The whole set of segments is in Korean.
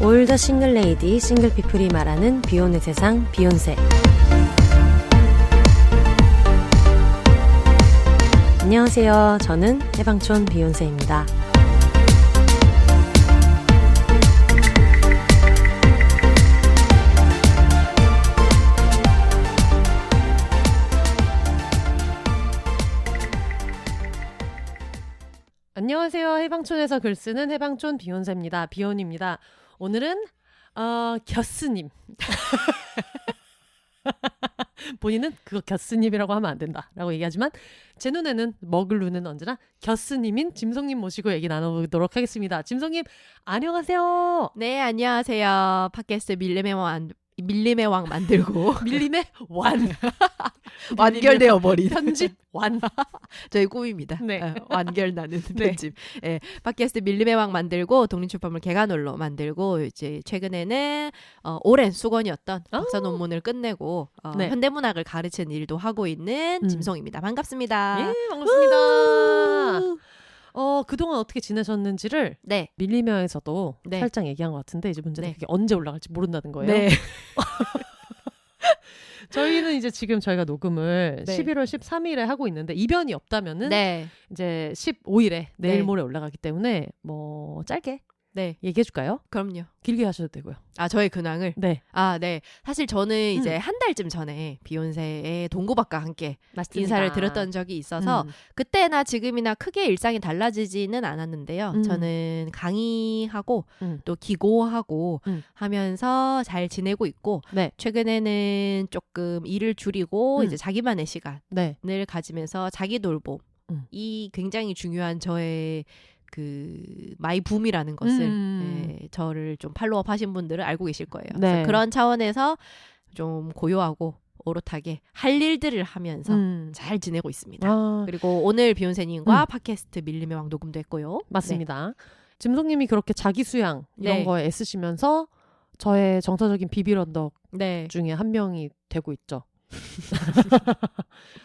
올더 싱글 레이디, 싱글 피플이 말하는 비혼의 세상, 비욘세. 안녕하세요. 저는 해방촌 비욘세입니다. 안녕하세요. 해방촌에서 글 쓰는 해방촌 비욘세입니다. 비욘입니다. 오늘은 겨스님. 본인은 그거 겨스님이라고 하면 안 된다라고 얘기하지만 제 눈에는 먹을 눈은 언제나 겨스님인 짐송님 모시고 얘기 나눠보도록 하겠습니다. 짐송님 안녕하세요. 네, 안녕하세요. 팟캐스트 밀림의 왕 만들고 밀림의 완 완결되어 버린 편집 완 저희 꿈입니다. 네. 완결 나는 네. 편집. 네, 팟캐스트 밀림의 왕 만들고 독립출판물 개간홀로 만들고 이제 최근에는 오랜 수건이었던 박사 논문을 끝내고 네. 현대문학을 가르치는 일도 하고 있는 짐송입니다. 반갑습니다. 예, 반갑습니다. 그동안 어떻게 지내셨는지를 네. 밀리며에서도 네. 살짝 얘기한 것 같은데 이제 문제는 네. 그게 언제 올라갈지 모른다는 거예요. 네. 저희는 이제 지금 저희가 녹음을 네. 11월 13일에 하고 있는데 이변이 없다면은 네. 이제 15일에 내일 네. 모레 올라가기 때문에 뭐 짧게 네. 얘기해 줄까요? 그럼요. 길게 하셔도 되고요. 저의 근황을. 네. 네. 사실 저는 이제 한 달쯤 전에 비욘세의 동고박과 함께 맞습니다. 인사를 드렸던 적이 있어서 그때나 지금이나 크게 일상이 달라지지는 않았는데요. 저는 강의하고 또 기고하고 하면서 잘 지내고 있고 네. 최근에는 조금 일을 줄이고 이제 자기만의 시간을 네. 가지면서 자기 돌봄 이 굉장히 중요한 저의 그 마이 붐이라는 것을 저를 좀 팔로우업 하신 분들은 알고 계실 거예요. 네. 그래서 그런 차원에서 좀 고요하고 오롯하게 할 일들을 하면서 잘 지내고 있습니다. 그리고 오늘 비욘세님과 팟캐스트 밀림의 왕 녹음도 했고요. 맞습니다. 짐송님이 그렇게 자기 수양 이런 네. 거에 애쓰시면서 저의 정서적인 비빌언덕 네. 중에 한 명이 되고 있죠.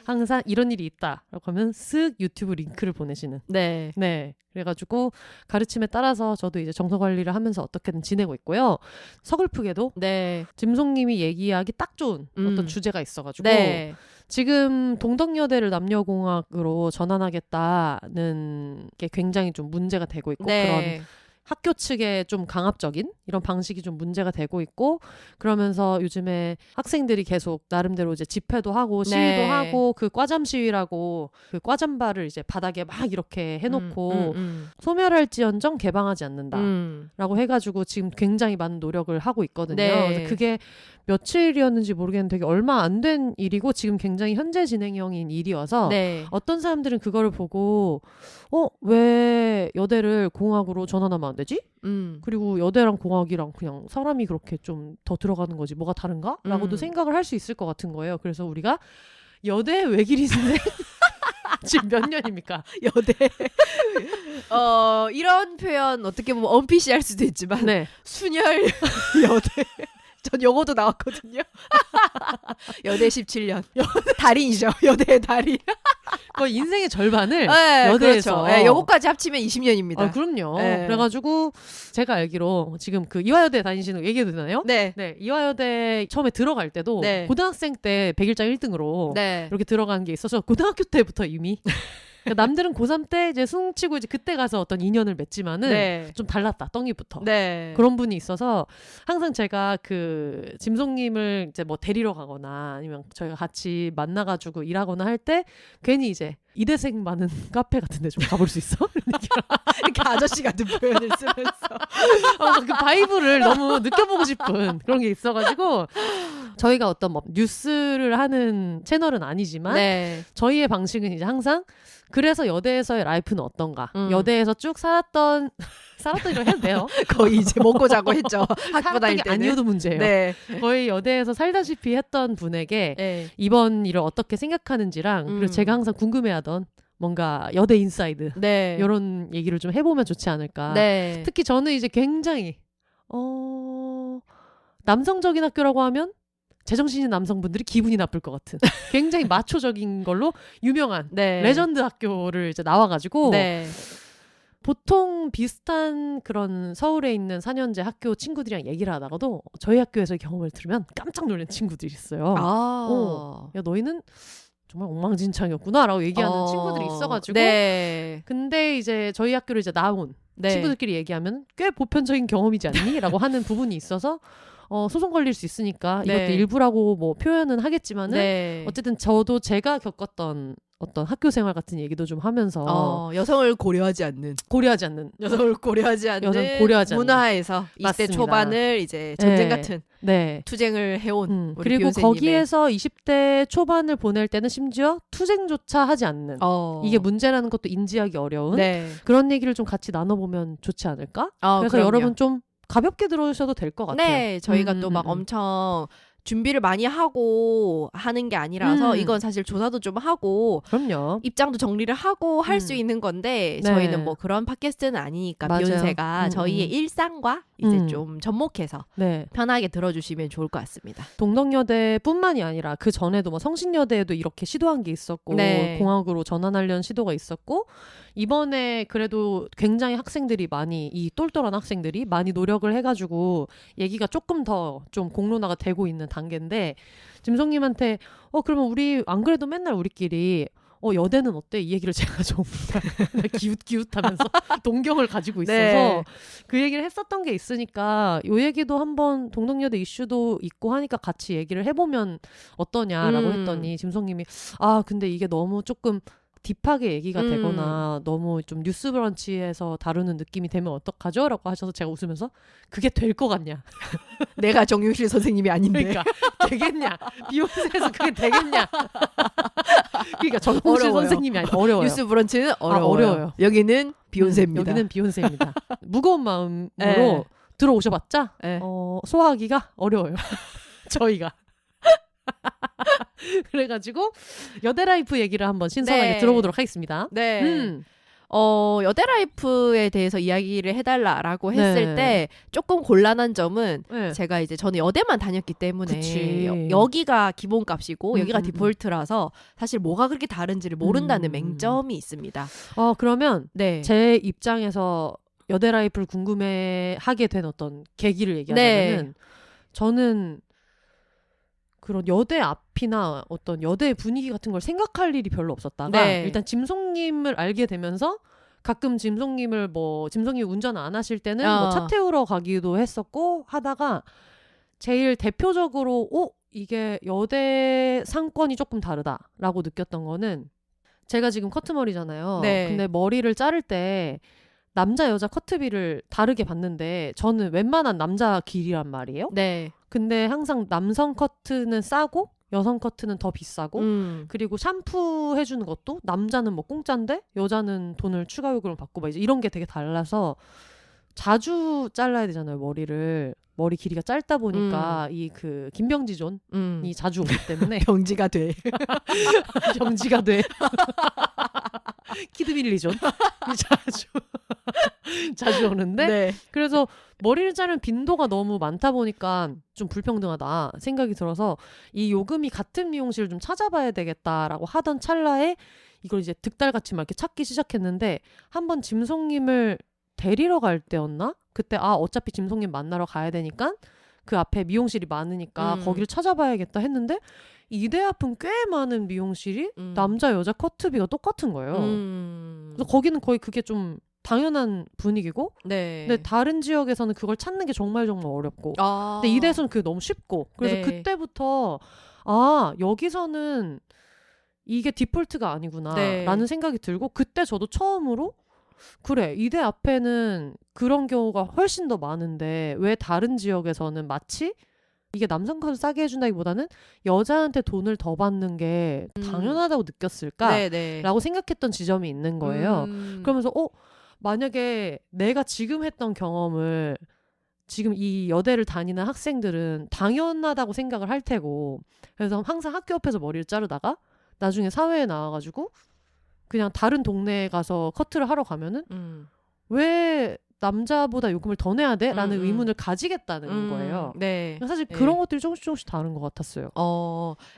항상 이런 일이 있다라고 하면 쓱 유튜브 링크를 보내시는. 네. 네. 그래가지고 가르침에 따라서 저도 이제 정서 관리를 하면서 어떻게든 지내고 있고요. 서글프게도 네. 짐송님이 얘기하기 딱 좋은 어떤 주제가 있어가지고 네. 지금 동덕여대를 남녀공학으로 전환하겠다는 게 굉장히 좀 문제가 되고 있고 네. 그런 학교 측의 좀 강압적인 이런 방식이 좀 문제가 되고 있고 그러면서 요즘에 학생들이 계속 나름대로 이제 집회도 하고 시위도 네. 하고 그 과잠 시위라고 그 과잠바를 이제 바닥에 막 이렇게 해놓고 소멸할지언정 개방하지 않는다라고 해가지고 지금 굉장히 많은 노력을 하고 있거든요. 네. 그래서 그게 며칠이었는지 모르겠는데 되게 얼마 안 된 일이고 지금 굉장히 현재 진행형인 일이어서 네. 어떤 사람들은 그거를 보고 왜 여대를 공학으로 전환하면 안 되지? 그리고 여대랑 공학이랑 그냥 사람이 그렇게 좀 더 들어가는 거지 뭐가 다른가? 라고도 생각을 할 수 있을 것 같은 거예요. 그래서 우리가 여대 외길 인생 지금 몇 년입니까? 여대. 이런 표현 어떻게 보면 언피시할 수도 있지만 네. 순혈 여대. 전 영어도 나왔거든요. 여대 17년. 달인이죠. 여대의 달인. 거의 인생의 절반을 네, 여대에서. 그렇죠. 네, 요거까지 합치면 20년입니다. 그럼요. 네. 그래가지고 제가 알기로 지금 그 이화여대 다니시는 거 얘기해도 되나요? 네. 네. 이화여대 처음에 들어갈 때도 네. 고등학생 때 100일장 1등으로 네. 이렇게 들어가는 게 있어서 고등학교 때부터 이미 그러니까 남들은 고3 때 이제 숭치고 이제 그때 가서 어떤 인연을 맺지만은 네. 좀 달랐다 떡이부터 네. 그런 분이 있어서 항상 제가 그 짐송님을 이제 뭐 데리러 가거나 아니면 저희가 같이 만나가지고 일하거나 할 때 괜히 이제 이대생 많은 카페 같은데 좀 가볼 수 있어? 이렇게 아저씨 같은 표현을 쓰면서 그 바이브를 너무 느껴보고 싶은 그런 게 있어가지고 저희가 어떤 뭐 뉴스를 하는 채널은 아니지만 네. 저희의 방식은 이제 항상 그래서 여대에서의 라이프는 어떤가 여대에서 쭉 살았던 이라고 해도 돼요. 거의 이제 먹고 자고 했죠. 학교 살았던 다닐 게 때는. 아니어도 문제예요. 네. 거의 여대에서 살다시피 했던 분에게 네. 이번 일을 어떻게 생각하는지랑 그리고 제가 항상 궁금해하던 뭔가 여대 인사이드 네. 이런 얘기를 좀 해보면 좋지 않을까. 네. 특히 저는 이제 굉장히 남성적인 학교라고 하면 제정신인 남성분들이 기분이 나쁠 것 같은 굉장히 마초적인 걸로 유명한 네. 레전드 학교를 이제 나와가지고 네. 보통 비슷한 그런 서울에 있는 4년제 학교 친구들이랑 얘기를 하다가도 저희 학교에서의 경험을 들으면 깜짝 놀란 친구들이 있어요. 야 너희는 정말 엉망진창이었구나 라고 얘기하는 친구들이 있어가지고 네. 근데 이제 저희 학교를 이제 나온 네. 친구들끼리 얘기하면 꽤 보편적인 경험이지 않니? 라고 하는 부분이 있어서 소송 걸릴 수 있으니까 네. 이것도 일부라고 뭐 표현은 하겠지만은 네. 어쨌든 저도 제가 겪었던 어떤 학교 생활 같은 얘기도 좀 하면서 여성을 고려하지 않는 여성을 고려하지 않는 문화에서 20대 초반을 이제 전쟁 네. 같은 네. 투쟁을 해온 우리 그리고 거기에서 20대 초반을 보낼 때는 심지어 투쟁조차 하지 않는 이게 문제라는 것도 인지하기 어려운 네. 그런 얘기를 좀 같이 나눠보면 좋지 않을까? 그래서 그럼요. 여러분 좀 가볍게 들어주셔도 될 것 같아요. 네, 저희가 또 막 엄청 준비를 많이 하고 하는 게 아니라서 이건 사실 조사도 좀 하고 그럼요. 입장도 정리를 하고 할 수 있는 건데 네. 저희는 뭐 그런 팟캐스트는 아니니까 비욘세가 저희의 일상과 이제 좀 접목해서 네. 편하게 들어주시면 좋을 것 같습니다. 동덕여대뿐만이 아니라 그 전에도 뭐 성신여대에도 이렇게 시도한 게 있었고 네. 공학으로 전환하려는 시도가 있었고 이번에 그래도 굉장히 학생들이 많이 이 똘똘한 학생들이 많이 노력을 해가지고 얘기가 조금 더 좀 공론화가 되고 있는 단계인데 짐송님한테 그러면 우리 안 그래도 맨날 우리끼리 여대는 어때? 이 얘기를 제가 좀 기웃기웃하면서 동경을 가지고 있어서 네. 그 얘기를 했었던 게 있으니까 요 얘기도 한번 동덕여대 이슈도 있고 하니까 같이 얘기를 해보면 어떠냐라고 했더니 짐송님이 근데 이게 너무 조금 딥하게 얘기가 되거나 너무 좀 뉴스 브런치에서 다루는 느낌이 되면 어떡하죠? 라고 하셔서 제가 웃으면서 그게 될 것 같냐? 내가 정유실 선생님이 아닌데. 그러니까 되겠냐? 비욘세에서 그게 되겠냐? 그러니까 정유실 선생님이 아니라 어려워요. 뉴스 브런치는 어려워요. 여기는 비욘세입니다. 여기는 비욘세입니다. 무거운 마음으로 들어오셔봤자 소화하기가 어려워요. 저희가. 그래가지고 여대 라이프 얘기를 한번 신선하게 들어보도록 하겠습니다. 네. 여대 라이프에 대해서 이야기를 해달라라고 했을 때 조금 곤란한 점은 제가 이제 저는 여대만 다녔기 때문에 여기가 기본값이고 여기가 디폴트라서 사실 뭐가 그렇게 다른지를 모른다는 맹점이 있습니다. 그러면 제 입장에서 여대 라이프를 궁금해하게 된 어떤 계기를 얘기하자면은 저는 그런 여대 앞이나 어떤 여대의 분위기 같은 걸 생각할 일이 별로 없었다가 일단 짐송님을 알게 되면서 가끔 짐송님이 운전 안 하실 때는 뭐 차 태우러 가기도 했었고 하다가 제일 대표적으로 이게 여대 상권이 조금 다르다라고 느꼈던 거는 제가 지금 커트머리잖아요. 근데 머리를 자를 때 남자 여자 커트비를 다르게 받는데 저는 웬만한 남자 길이란 말이에요. 근데 항상 남성 커트는 싸고 여성 커트는 더 비싸고 그리고 샴푸 해주는 것도 남자는 뭐 공짜인데 여자는 돈을 추가 요금을 받고 막 이제 이런 게 되게 달라서 자주 잘라야 되잖아요. 머리 길이가 짧다 보니까 이 그 김병지존이 자주 오기 때문에 병지가 돼. 병지가 돼. 키드밀리존 자주 오는데 그래서 머리를 자르는 빈도가 너무 많다 보니까 좀 불평등하다 생각이 들어서 이 요금이 같은 미용실을 좀 찾아봐야 되겠다라고 하던 찰나에 이걸 이제 득달같이 막 이렇게 찾기 시작했는데 한번 짐송님을 데리러 갈 때였나? 그때 어차피 짐송님 만나러 가야 되니까 그 앞에 미용실이 많으니까 거기를 찾아봐야겠다 했는데 이대 앞은 꽤 많은 미용실이 남자 여자 커트비가 똑같은 거예요. 그래서 거기는 거의 그게 좀 당연한 분위기고 근데 다른 지역에서는 그걸 찾는 게 정말 어렵고 근데 이대에서는 그게 너무 쉽고 그래서 그때부터 여기서는 이게 디폴트가 아니구나 라는 생각이 들고 그때 저도 처음으로 그래 이대 앞에는 그런 경우가 훨씬 더 많은데 왜 다른 지역에서는 마치 이게 남성 컷을 싸게 해준다기보다는 여자한테 돈을 더 받는 게 당연하다고 느꼈을까라고 생각했던 지점이 있는 거예요. 그러면서 만약에 내가 지금 했던 경험을 지금 이 여대를 다니는 학생들은 당연하다고 생각을 할 테고 그래서 항상 학교 옆에서 머리를 자르다가 나중에 사회에 나와가지고 그냥 다른 동네에 가서 커트를 하러 가면은 왜 남자보다 요금을 더 내야 돼? 라는 의문을 가지겠다는 거예요. 네. 사실 그런 것들이 조금씩 다른 것 같았어요.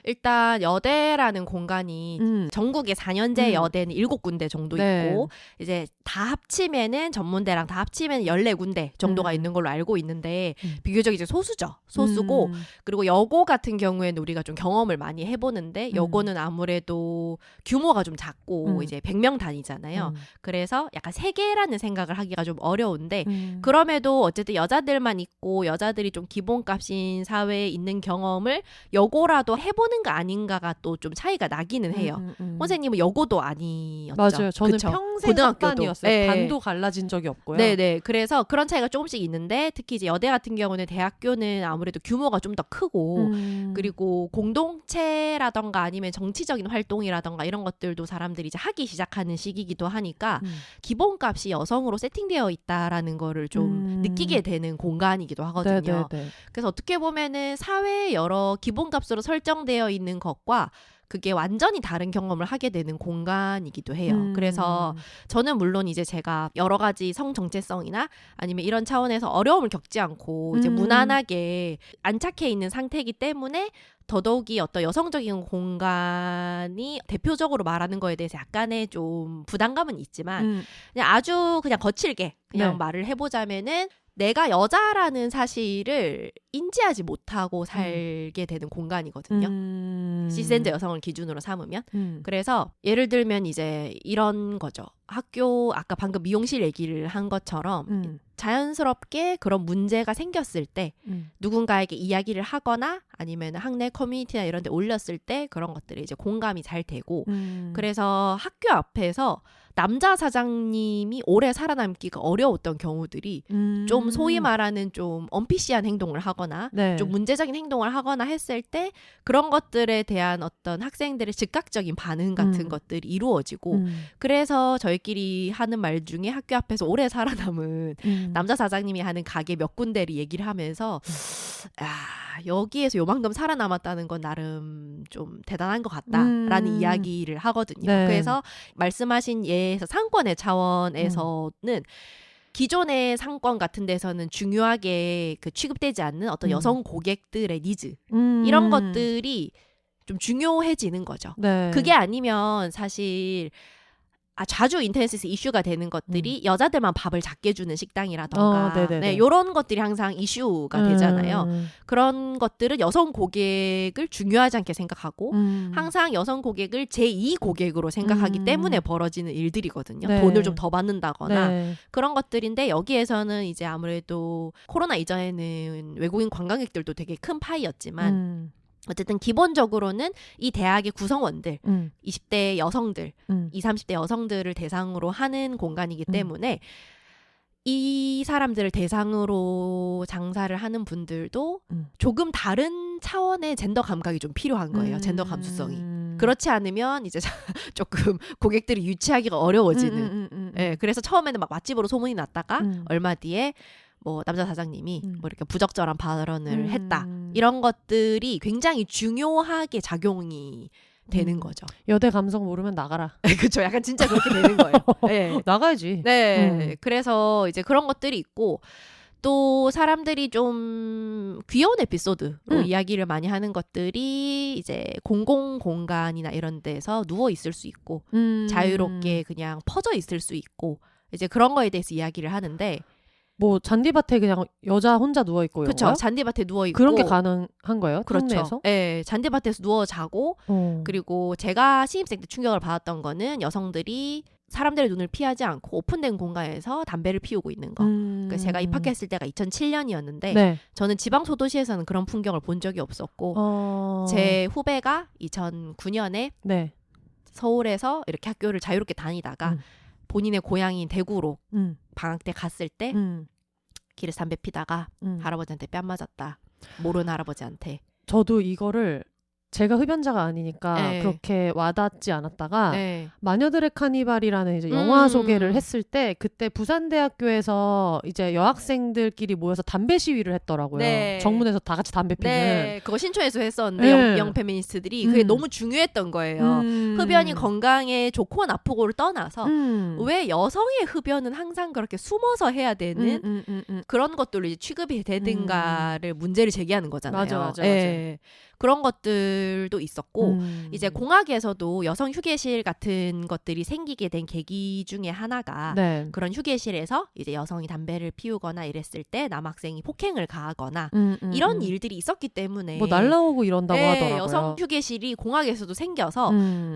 일단 여대라는 공간이 전국에 4년제 여대는 7군데 정도 있고 이제 다 합치면은 전문대랑 다 합치면 14군데 정도가 있는 걸로 알고 있는데 비교적 이제 소수고 그리고 여고 같은 경우에는 우리가 좀 경험을 많이 해보는데 여고는 아무래도 규모가 좀 작고 이제 100명 단위잖아요. 그래서 약간 세계라는 생각을 하기가 좀 어려운데 그럼에도 어쨌든 여자들만 있고 여자들이 좀 기본값인 사회에 있는 경험을 여고라도 해보는 거 아닌가가 또 좀 차이가 나기는 해요. 선생님은 여고도 아니었죠. 맞아요. 저는 그쵸? 평생 고등학교도. 학반이었어요. 네. 반도 갈라진 적이 없고요. 네네. 그래서 그런 차이가 조금씩 있는데 특히 이제 여대 같은 경우는 대학교는 아무래도 규모가 좀 더 크고 그리고 공동체라던가 아니면 정치적인 활동이라던가 이런 것들도 사람들이 이제 하기 시작하는 시기이기도 하니까 기본값이 여성으로 세팅되어 있다라는 거를 좀 느끼게 되는 공간이기도 하거든요. 네네네. 그래서 어떻게 보면은 사회의 여러 기본값으로 설정되어 있는 것과 그게 완전히 다른 경험을 하게 되는 공간이기도 해요. 그래서 저는 물론 이제 제가 여러 가지 성 정체성이나 아니면 이런 차원에서 어려움을 겪지 않고 이제 무난하게 안착해 있는 상태이기 때문에 더더욱이 어떤 여성적인 공간이 대표적으로 말하는 거에 대해서 약간의 좀 부담감은 있지만 그냥 아주 그냥 거칠게 그냥 말을 해보자면은 내가 여자라는 사실을 인지하지 못하고 살게 되는 공간이거든요. 시스젠더 여성을 기준으로 삼으면. 그래서 예를 들면 이제 이런 거죠. 학교 아까 방금 미용실 얘기를 한 것처럼 자연스럽게 그런 문제가 생겼을 때 누군가에게 이야기를 하거나 아니면 학내 커뮤니티나 이런 데 올렸을 때 그런 것들이 이제 공감이 잘 되고 그래서 학교 앞에서 남자 사장님이 오래 살아남기가 어려웠던 경우들이 좀 소위 말하는 좀 언피시한 행동을 하거나 좀 문제적인 행동을 하거나 했을 때 그런 것들에 대한 어떤 학생들의 즉각적인 반응 같은 것들이 이루어지고 그래서 저희끼리 하는 말 중에 학교 앞에서 오래 살아남은 남자 사장님이 하는 가게 몇 군데를 얘기를 하면서 여기에서 요만큼 살아남았다는 건 나름 좀 대단한 것 같다라는 이야기를 하거든요. 그래서 말씀하신 예에서 상권의 차원에서는 기존의 상권 같은 데서는 중요하게 그 취급되지 않는 어떤 여성 고객들의 니즈 이런 것들이 좀 중요해지는 거죠. 그게 아니면 사실 자주 인터넷에서 이슈가 되는 것들이 여자들만 밥을 작게 주는 식당이라던가 이런 것들이 항상 이슈가 되잖아요. 그런 것들은 여성 고객을 중요하지 않게 생각하고 항상 여성 고객을 제2 고객으로 생각하기 때문에 벌어지는 일들이거든요. 돈을 좀 더 받는다거나 그런 것들인데 여기에서는 이제 아무래도 코로나 이전에는 외국인 관광객들도 되게 큰 파이였지만 어쨌든 기본적으로는 이 대학의 구성원들 20대 여성들 20, 30대 여성들을 대상으로 하는 공간이기 때문에 이 사람들을 대상으로 장사를 하는 분들도 조금 다른 차원의 젠더 감각이 좀 필요한 거예요. 젠더 감수성이. 그렇지 않으면 이제 조금 고객들이 유치하기가 어려워지는. 그래서 처음에는 막 맛집으로 소문이 났다가 얼마 뒤에 뭐 남자 사장님이 뭐 이렇게 부적절한 발언을 했다. 이런 것들이 굉장히 중요하게 작용이 되는 거죠. 여대 감성 모르면 나가라. 그렇죠. 약간 진짜 그렇게 되는 거예요. 네. 나가야지. 네. 그래서 이제 그런 것들이 있고 또 사람들이 좀 귀여운 에피소드로 이야기를 많이 하는 것들이 이제 공공 공간이나 이런 데서 누워 있을 수 있고 자유롭게 그냥 퍼져 있을 수 있고 이제 그런 거에 대해서 이야기를 하는데 뭐 잔디밭에 그냥 여자 혼자 누워 있고 그렇죠. 잔디밭에 누워 있고 그런 게 가능한 거예요? 그렇죠. 네, 잔디밭에서 누워 자고 그리고 제가 신입생 때 충격을 받았던 거는 여성들이 사람들의 눈을 피하지 않고 오픈된 공간에서 담배를 피우고 있는 거. 그러니까 제가 입학했을 때가 2007년이었는데 저는 지방 소도시에서는 그런 풍경을 본 적이 없었고 제 후배가 2009년에 서울에서 이렇게 학교를 자유롭게 다니다가 본인의 고향인 대구로 방학 때 갔을 때 길에서 담배 피다가 할아버지한테 뺨 맞았다. 모르는 할아버지한테. 저도 이거를 제가 흡연자가 아니니까 네. 그렇게 와닿지 않았다가 네. 마녀들의 카니발이라는 이제 영화 소개를 했을 때 그때 부산대학교에서 이제 여학생들끼리 모여서 담배 시위를 했더라고요. 네. 정문에서 다 같이 담배 피는. 네. 그거 신촌에서 했었는데 영 페미니스트들이 그게 너무 중요했던 거예요. 흡연이 건강에 좋고 나쁘고를 떠나서 왜 여성의 흡연은 항상 그렇게 숨어서 해야 되는 그런 것들로 이제 취급이 되든가를 문제를 제기하는 거잖아요. 맞아. 네. 그런 것들도 있었고 이제 공학에서도 여성 휴게실 같은 것들이 생기게 된 계기 중에 하나가 네. 그런 휴게실에서 이제 여성이 담배를 피우거나 이랬을 때 남학생이 폭행을 가하거나 이런 일들이 있었기 때문에 뭐 날라오고 이런다고 네, 하더라고요. 여성 휴게실이 공학에서도 생겨서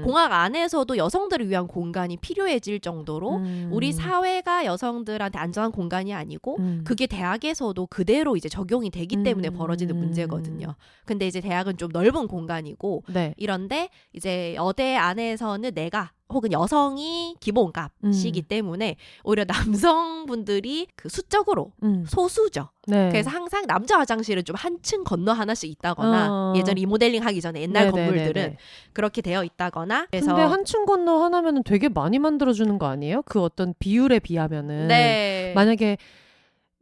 공학 안에서도 여성들을 위한 공간이 필요해질 정도로 우리 사회가 여성들한테 안전한 공간이 아니고 그게 대학에서도 그대로 이제 적용이 되기 때문에 벌어지는 문제거든요. 근데 이제 대학은 좀 넓은 공간이고 네. 이런데 이제 여대 안에서는 내가 혹은 여성이 기본값이기 때문에 오히려 남성분들이 그 수적으로 소수죠. 네. 그래서 항상 남자 화장실은 좀 한층 건너 하나씩 있다거나 예전 리모델링 하기 전에 옛날 건물들은 그렇게 되어 있다거나 그래서 근데 한층 건너 하나면은 되게 많이 만들어주는 거 아니에요? 그 어떤 비율에 비하면은 네. 만약에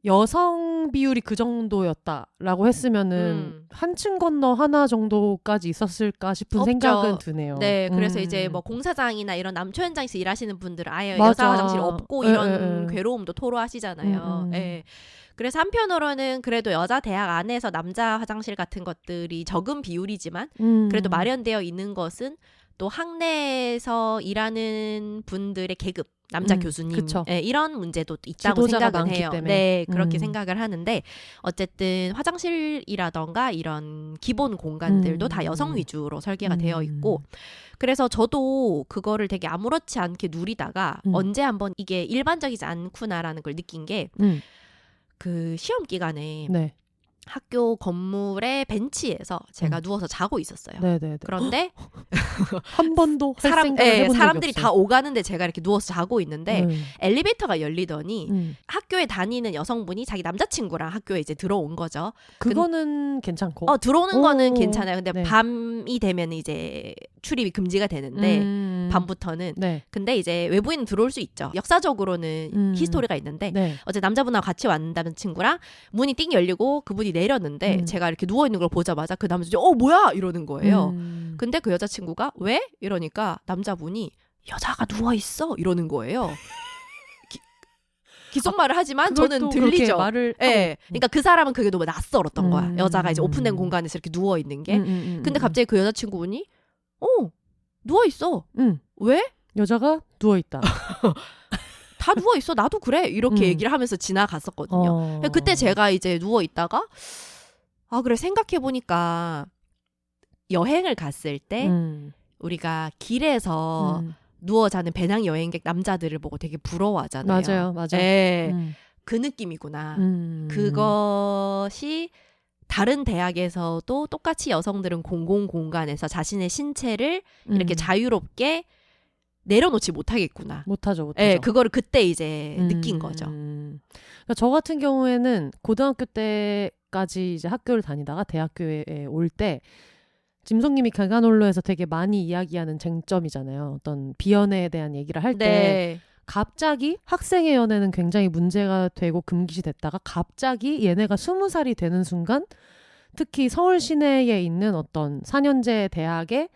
여성 비율이 그 정도였다라고 했으면은 한층 건너 하나 정도까지 있었을까 싶은 없죠. 생각은 드네요. 네, 그래서 이제 뭐 공사장이나 이런 남초 현장에서 일하시는 분들은 아예 여자 화장실이 없고 이런 괴로움도 토로하시잖아요. 네. 그래서 한편으로는 그래도 여자 대학 안에서 남자 화장실 같은 것들이 적은 비율이지만 그래도 마련되어 있는 것은 또 학내에서 일하는 분들의 계급 남자 교수님 이런 문제도 있다고 생각은 해요. 때문에. 네, 그렇게 생각을 하는데 어쨌든 화장실이라던가 이런 기본 공간들도 다 여성 위주로 설계가 되어 있고 그래서 저도 그거를 되게 아무렇지 않게 누리다가 언제 한번 이게 일반적이지 않구나라는 걸 느낀 게 그 시험 기간에 네. 학교 건물의 벤치에서 제가 누워서 자고 있었어요. 네네네. 그런데 한 번도 사람들이 다 오가는데 제가 이렇게 누워서 자고 있는데 엘리베이터가 열리더니 학교에 다니는 여성분이 자기 남자친구랑 학교에 이제 들어온 거죠. 그거는 괜찮고 들어오는 거는 괜찮아요. 근데 네. 밤이 되면 이제 출입이 금지가 되는데 밤부터는 네. 근데 이제 외부인은 들어올 수 있죠. 역사적으로는 히스토리가 있는데 네. 어제 남자분하고 같이 왔다는 친구랑 문이 띵 열리고 그분이 내렸는데 제가 이렇게 누워있는 걸 보자마자 그 남자분이 뭐야 이러는 거예요. 근데 그 여자친구가 왜? 이러니까 남자분이 여자가 누워있어 이러는 거예요. 기속말을 하지만 저는 들리죠. 네. 그러니까 그 사람은 그게 너무 낯설었던 거야. 여자가 이제 오픈된 공간에서 이렇게 누워있는 게. 근데 갑자기 그 여자친구분이 누워있어. 왜? 여자가 누워있다. 다 누워있어. 나도 그래. 이렇게 얘기를 하면서 지나갔었거든요. 그때 제가 이제 누워있다가 그래 생각해보니까 여행을 갔을 때 우리가 길에서 누워 자는 배낭 여행객 남자들을 보고 되게 부러워하잖아요. 맞아요. 네. 그 느낌이구나. 그것이 다른 대학에서도 똑같이 여성들은 공공공간에서 자신의 신체를 이렇게 자유롭게 내려놓지 못하겠구나. 못하죠. 네, 그거를 그때 이제 느낀 거죠. 그러니까 저 같은 경우에는 고등학교 때까지 이제 학교를 다니다가 대학교에 올 때 짐송님이 개관홀로에서 되게 많이 이야기하는 쟁점이잖아요. 어떤 비연애에 대한 얘기를 할 때 네. 갑자기 학생의 연애는 굉장히 문제가 되고 금기시 됐다가 갑자기 얘네가 20살이 되는 순간 특히 서울 시내에 있는 어떤 4년제 대학에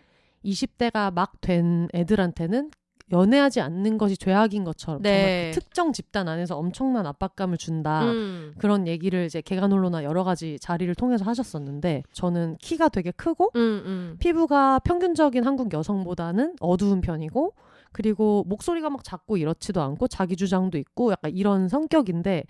20대가 막 된 애들한테는 연애하지 않는 것이 죄악인 것처럼 네. 정말 그 특정 집단 안에서 엄청난 압박감을 준다. 그런 얘기를 이제 개관홀로나 여러 가지 자리를 통해서 하셨었는데 저는 키가 되게 크고 피부가 평균적인 한국 여성보다는 어두운 편이고 그리고 목소리가 막 작고 이렇지도 않고 자기 주장도 있고 약간 이런 성격인데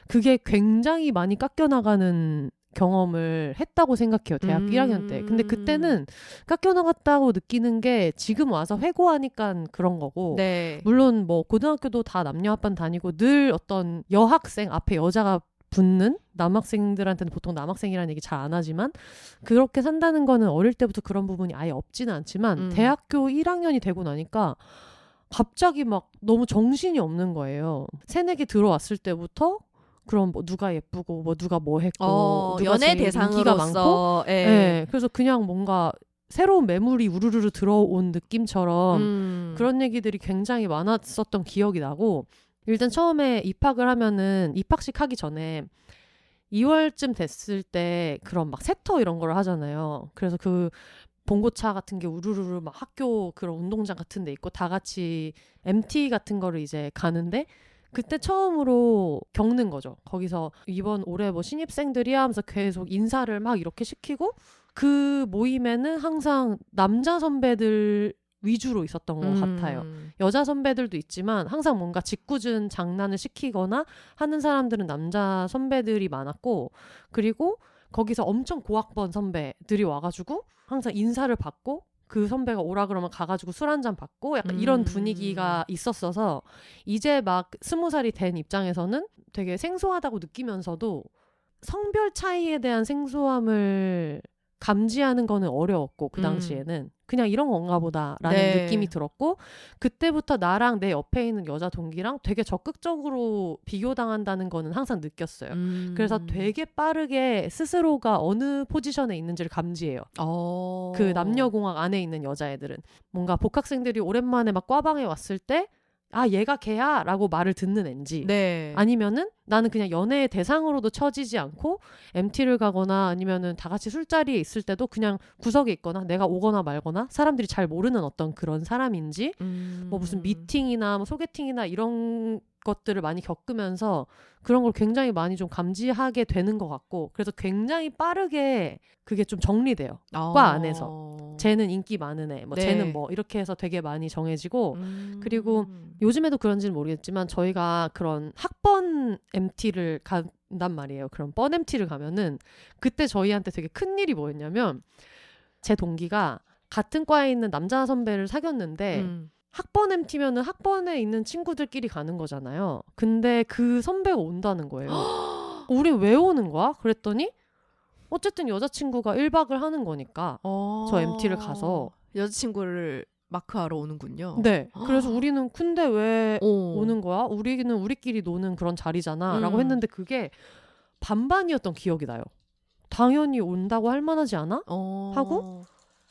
그게 굉장히 많이 깎여나가는 경험을 했다고 생각해요. 대학교 1학년 때. 근데 그때는 깎여나갔다고 느끼는 게 지금 와서 회고하니까 그런 거고 네. 물론 뭐 고등학교도 다 남녀 합반 다니고 늘 어떤 여학생 앞에 여자가 붙는 남학생들한테는 보통 남학생이라는 얘기 잘 안 하지만 그렇게 산다는 거는 어릴 때부터 그런 부분이 아예 없지는 않지만 대학교 1학년이 되고 나니까 갑자기 막 너무 정신이 없는 거예요. 새내기 들어왔을 때부터 그럼 뭐 누가 예쁘고 뭐 누가 뭐 했고 누가 연애 대상으로서 인기가 많고 네. 그래서 그냥 뭔가 새로운 매물이 우르르르 들어온 느낌처럼 그런 얘기들이 굉장히 많았었던 기억이 나고, 일단 처음에 입학을 하면은 입학식 하기 전에 2월쯤 됐을 때 그런 막 세터 이런 걸 하잖아요. 그래서 그 봉고차 같은 게 우르르르 막 학교 그런 운동장 같은 데 있고 다 같이 MT 같은 거를 이제 가는데, 그때 처음으로 겪는 거죠. 거기서 이번 올해 뭐 신입생들이 하면서 계속 인사를 막 이렇게 시키고, 그 모임에는 항상 남자 선배들 위주로 있었던 것 같아요. 여자 선배들도 있지만 항상 뭔가 짓궂은 장난을 시키거나 하는 사람들은 남자 선배들이 많았고, 그리고 거기서 엄청 고학번 선배들이 와가지고 항상 인사를 받고 그 선배가 오라 그러면 가가지고 술 한잔 받고 약간 이런 분위기가 있었어서, 이제 막 20살이 된 입장에서는 되게 생소하다고 느끼면서도 성별 차이에 대한 생소함을 감지하는 거는 어려웠고, 그 당시에는 그냥 이런 건가 보다라는 네. 느낌이 들었고, 그때부터 나랑 내 옆에 있는 여자 동기랑 되게 적극적으로 비교당한다는 거는 항상 느꼈어요. 그래서 되게 빠르게 스스로가 어느 포지션에 있는지를 감지해요. 그 남녀공학 안에 있는 여자애들은 뭔가 복학생들이 오랜만에 막 과방에 왔을 때 아 얘가 걔야 라고 말을 듣는 앤지, 네. 아니면은 나는 그냥 연애의 대상으로도 처지지 않고 MT를 가거나 아니면은 다 같이 술자리에 있을 때도 그냥 구석에 있거나 내가 오거나 말거나 사람들이 잘 모르는 어떤 그런 사람인지, 뭐 무슨 미팅이나 뭐 소개팅이나 이런 것들을 많이 겪으면서 그런 걸 굉장히 많이 좀 감지하게 되는 것 같고, 그래서 굉장히 빠르게 그게 좀 정리돼요. 과 안에서 쟤는 인기 많은 애, 뭐 네. 쟤는 뭐 이렇게 해서 되게 많이 정해지고, 그리고 요즘에도 그런지는 모르겠지만 저희가 그런 학번 MT를 간단 말이에요. 그런 번 MT를 가면은 그때 저희한테 되게 큰 일이 뭐였냐면, 제 동기가 같은 과에 있는 남자 선배를 사귀었는데 학번 MT면은 학번에 있는 친구들끼리 가는 거잖아요. 근데 그 선배가 온다는 거예요. 우린 왜 오는 거야? 그랬더니 어쨌든 여자친구가 1박을 하는 거니까 저 MT를 가서 여자친구를 마크하러 오는군요. 네. 그래서 우리는 근데 왜 오는 거야? 우리는 우리끼리 노는 그런 자리잖아 라고 했는데 그게 반반이었던 기억이 나요. 당연히 온다고 할 만하지 않아? 하고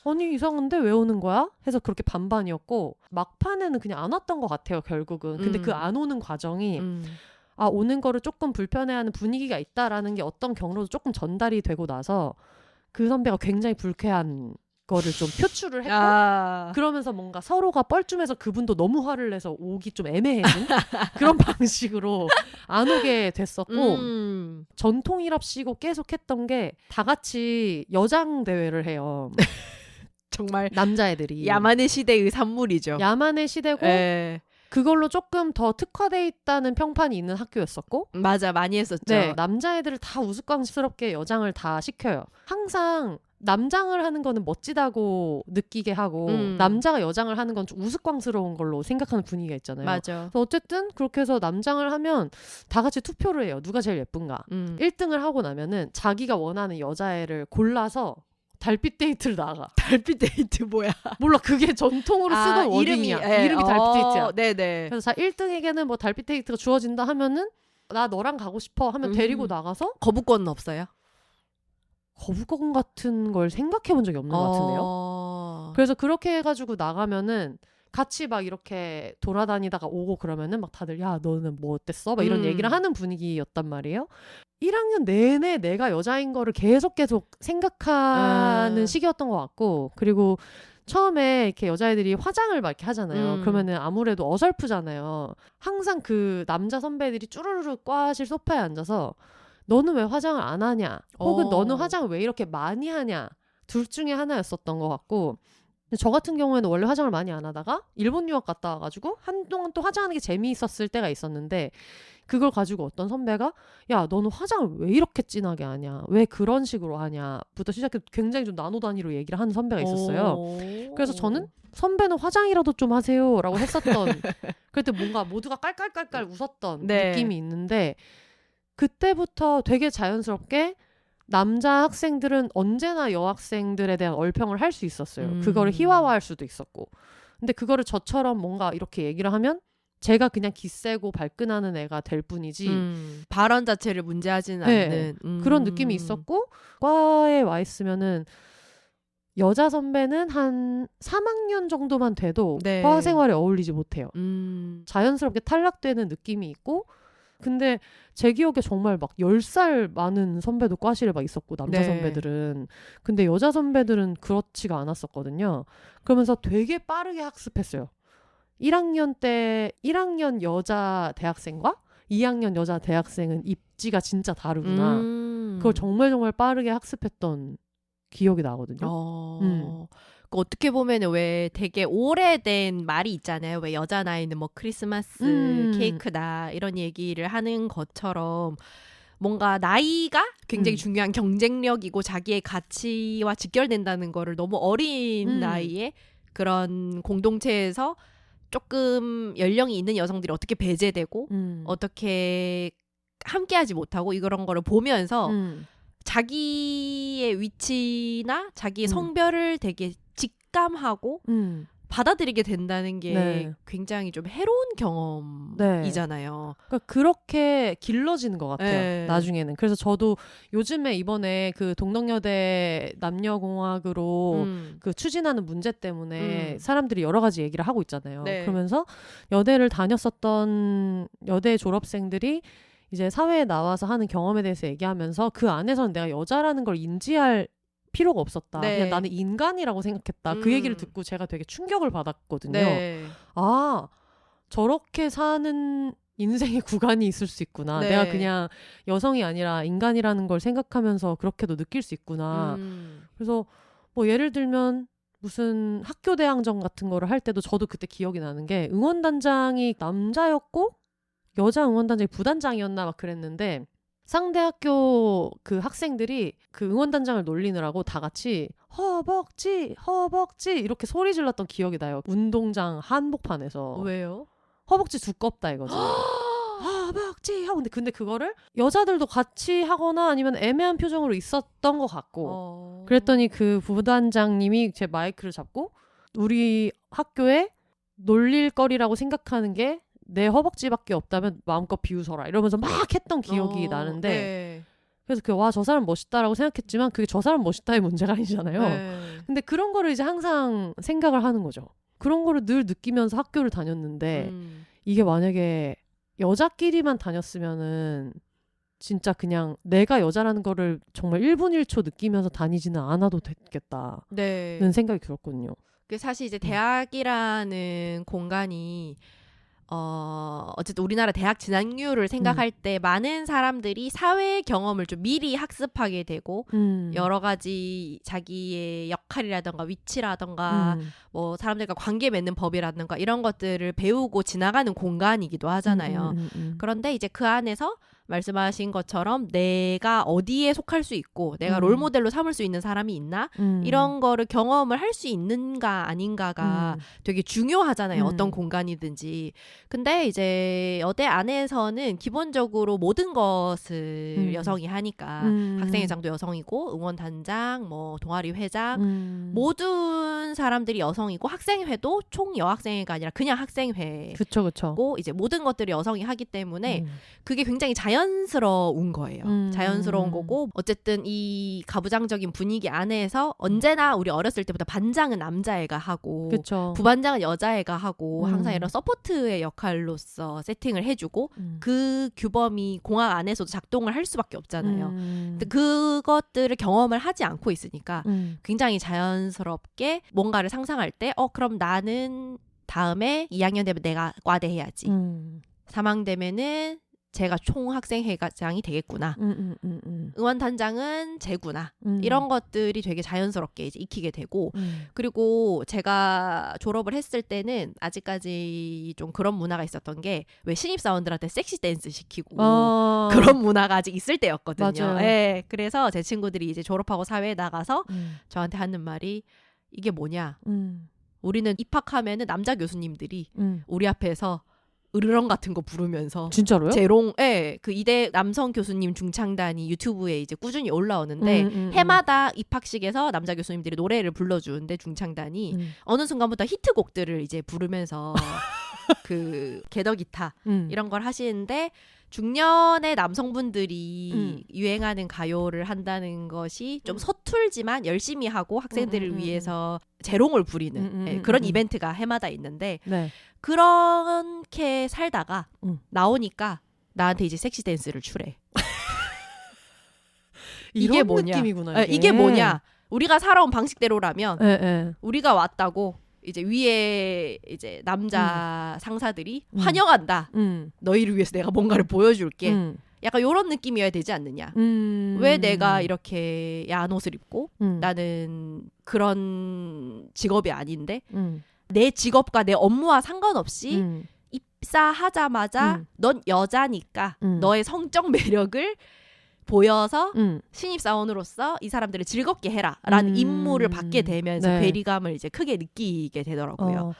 아니 이상한데 왜 오는 거야? 해서 그렇게 반반이었고, 막판에는 그냥 안 왔던 것 같아요 결국은. 근데 그 안 오는 과정이 아 오는 거를 조금 불편해하는 분위기가 있다라는 게 어떤 경로도 조금 전달이 되고 나서 그 선배가 굉장히 불쾌한 거를 좀 표출을 했고, 그러면서 뭔가 서로가 뻘쭘해서 그분도 너무 화를 내서 오기 좀 애매해진 그런 방식으로 안 오게 됐었고, 전통이랍시고 계속 했던 게 다 같이 여장 대회를 해요. 정말 남자애들이 야만의 시대의 산물이죠. 야만의 시대고 그걸로 조금 더 특화돼 있다는 평판이 있는 학교였었고, 맞아, 많이 했었죠. 네, 남자애들을 다 우스꽝스럽게 여장을 다 시켜요. 항상 남장을 하는 거는 멋지다고 느끼게 하고 남자가 여장을 하는 건 좀 우스꽝스러운 걸로 생각하는 분위기가 있잖아요. 맞아. 그래서 어쨌든 그렇게 해서 남장을 하면 다 같이 투표를 해요. 누가 제일 예쁜가. 1등을 하고 나면은 자기가 원하는 여자애를 골라서 달빛 데이트를 나가. 달빛 데이트 뭐야? 몰라, 그게 전통으로 쓰던 워딩이야. 이름이 달빛 데이트야. 네네. 그래서 자 1등에게는 뭐 달빛 데이트가 주어진다 하면은 나 너랑 가고 싶어 하면 데리고 나가서. 거부권은 없어요? 거부권 같은 걸 생각해 본 적이 없는 것 같은데요. 그래서 그렇게 해가지고 나가면은 같이 막 이렇게 돌아다니다가 오고 그러면은 막 다들 야 너는 뭐 어땠어? 막 이런 얘기를 하는 분위기였단 말이에요. 1학년 내내 내가 여자인 거를 계속 생각하는 시기였던 것 같고, 그리고 처음에 이렇게 여자애들이 화장을 막 이렇게 하잖아요. 그러면은 아무래도 어설프잖아요. 항상 그 남자 선배들이 쭈루루루 과실 소파에 앉아서 너는 왜 화장을 안 하냐? 혹은 너는 화장을 왜 이렇게 많이 하냐? 둘 중에 하나였었던 것 같고, 저 같은 경우에는 원래 화장을 많이 안 하다가 일본 유학 갔다 와가지고 한동안 또 화장하는 게 재미있었을 때가 있었는데, 그걸 가지고 어떤 선배가 야 너는 화장을 왜 이렇게 진하게 하냐, 왜 그런 식으로 하냐 부터 시작해서 굉장히 좀 나노 단위로 얘기를 하는 선배가 있었어요. 그래서 저는 선배는 화장이라도 좀 하세요 라고 했었던 그때 뭔가 모두가 깔깔깔깔 웃었던 느낌이 있는데, 그때부터 되게 자연스럽게 남자 학생들은 언제나 여학생들에 대한 얼평을 할 수 있었어요. 그거를 희화화할 수도 있었고. 근데 그거를 저처럼 뭔가 이렇게 얘기를 하면 제가 그냥 기세고 발끈하는 애가 될 뿐이지 발언 자체를 문제하지는 않는 그런 느낌이 있었고, 과에 와 있으면은 여자 선배는 한 3학년 정도만 돼도 네. 과 생활에 어울리지 못해요. 자연스럽게 탈락되는 느낌이 있고 근데 제 기억에 정말 막 10살 많은 선배도 과실에 막 있었고 남자 네. 선배들은 근데 여자 선배들은 그렇지가 않았었거든요. 그러면서 되게 빠르게 학습했어요. 1학년 때 1학년 여자 대학생과 2학년 여자 대학생은 입지가 진짜 다르구나. 그걸 정말 빠르게 학습했던 기억이 나거든요. 어떻게 보면 왜 되게 오래된 말이 있잖아요. 왜 여자 나이는 뭐 크리스마스 케이크다 이런 얘기를 하는 것처럼 뭔가 나이가 굉장히 중요한 경쟁력이고 자기의 가치와 직결된다는 거를 너무 어린 나이에 그런 공동체에서 조금 연령이 있는 여성들이 어떻게 배제되고 어떻게 함께하지 못하고 이런 거를 보면서 자기의 위치나 자기의 성별을 되게 직감하고 받아들이게 된다는 게 네. 굉장히 좀 해로운 경험이잖아요. 네. 그러니까 그렇게 길러지는 것 같아요. 네. 나중에는. 그래서 저도 요즘에 이번에 그 동덕여대 남녀공학으로 그 추진하는 문제 때문에 사람들이 여러 가지 얘기를 하고 있잖아요. 네. 그러면서 여대를 다녔었던 여대 졸업생들이 이제 사회에 나와서 하는 경험에 대해서 얘기하면서 그 안에서는 내가 여자라는 걸 인지할 필요가 없었다. 네. 그냥 나는 인간이라고 생각했다. 그 얘기를 듣고 제가 되게 충격을 받았거든요. 네. 아, 저렇게 사는 인생의 구간이 있을 수 있구나. 네. 내가 그냥 여성이 아니라 인간이라는 걸 생각하면서 그렇게도 느낄 수 있구나. 그래서 뭐 예를 들면 무슨 학교 대항전 같은 거를 할 때도 저도 그때 기억이 나는 게 응원단장이 남자였고 여자 응원단장이 부단장이었나 막 그랬는데 상대 학교 그 학생들이 그 응원단장을 놀리느라고 다 같이 허벅지 허벅지 이렇게 소리 질렀던 기억이 나요. 운동장 한복판에서. 왜요? 허벅지 두껍다 이거지. 허벅지 하고 근데 그거를 여자들도 같이 하거나 아니면 애매한 표정으로 있었던 것 같고 그랬더니 그 부단장님이 제 마이크를 잡고 우리 학교에 놀릴 거리라고 생각하는 게 내 허벅지밖에 없다면 마음껏 비웃어라 이러면서 막 했던 기억이 나는데 네. 그래서 와, 저 사람 멋있다라고 생각했지만 그게 저 사람 멋있다의 문제가 아니잖아요. 네. 근데 그런 거를 이제 항상 생각을 하는 거죠. 그런 거를 늘 느끼면서 학교를 다녔는데 이게 만약에 여자끼리만 다녔으면은 진짜 그냥 내가 여자라는 거를 정말 1분 1초 느끼면서 다니지는 않아도 됐겠다는 네. 생각이 들었거든요. 사실 이제 대학이라는 공간이 어쨌든 우리나라 대학 진학률을 생각할 때 많은 사람들이 사회 경험을 좀 미리 학습하게 되고 여러 가지 자기의 역할이라던가 위치라던가 뭐 사람들과 관계 맺는 법이라던가 이런 것들을 배우고 지나가는 공간이기도 하잖아요. 그런데 이제 그 안에서 말씀하신 것처럼 내가 어디에 속할 수 있고 내가 롤모델로 삼을 수 있는 사람이 있나 이런 거를 경험을 할 수 있는가 아닌가가 되게 중요하잖아요. 어떤 공간이든지. 근데 이제 여대 안에서는 기본적으로 모든 것을 여성이 하니까 학생회장도 여성이고 응원단장 뭐 동아리 회장 모든 사람들이 여성이고 학생회도 총 여학생회가 아니라 그냥 학생회고 그쵸. 이제 모든 것들이 여성이 하기 때문에 그게 굉장히 자연스러운 거예요. 자연스러운 거고 어쨌든 이 가부장적인 분위기 안에서 언제나 우리 어렸을 때부터 반장은 남자애가 하고 그쵸. 부반장은 여자애가 하고 항상 이런 서포트의 역할로서 세팅을 해주고 그 규범이 공학 안에서도 작동을 할 수밖에 없잖아요. 근데 그것들을 경험을 하지 않고 있으니까 굉장히 자연스럽게 뭔가를 상상할 때 그럼 나는 다음에 2학년 되면 내가 과대 해야지. 3학년 되면은 제가 총학생회장이 되겠구나. 응원단장은 쟤구나. 이런 것들이 되게 자연스럽게 이제 익히게 되고 그리고 제가 졸업을 했을 때는 아직까지 좀 그런 문화가 있었던 게 왜 신입사원들한테 섹시 댄스 시키고 그런 문화가 아직 있을 때였거든요. 네, 그래서 제 친구들이 이제 졸업하고 사회에 나가서 저한테 하는 말이 이게 뭐냐. 우리는 입학하면은 남자 교수님들이 우리 앞에서 으르렁 같은 거 부르면서 진짜로요? 재롱, 그 이대 남성 교수님 중창단이 유튜브에 이제 꾸준히 올라오는데 해마다 입학식에서 남자 교수님들이 노래를 불러주는데 중창단이 어느 순간부터 히트곡들을 이제 부르면서 그 개더기타 이런 걸 하시는데 중년의 남성분들이 유행하는 가요를 한다는 것이 좀 서툴지만 열심히 하고 학생들을 위해서 재롱을 부리는 그런 이벤트가 해마다 있는데 네. 그렇게 살다가 나오니까 나한테 이제 섹시 댄스를 추래. 이게 뭐냐? 느낌이구나, 이게 뭐냐? 우리가 살아온 방식대로라면 우리가 왔다고 이제 위에 이제 남자 상사들이 환영한다. 너희를 위해서 내가 뭔가를 보여줄게. 약간 이런 느낌이어야 되지 않느냐. 왜 내가 이렇게 야한 옷을 입고 나는 그런 직업이 아닌데 내 직업과 내 업무와 상관없이 입사하자마자 넌 여자니까 너의 성적 매력을 보여서 신입사원으로서 이 사람들을 즐겁게 해라 라는 임무를 받게 되면서 네. 괴리감을 이제 크게 느끼게 되더라고요.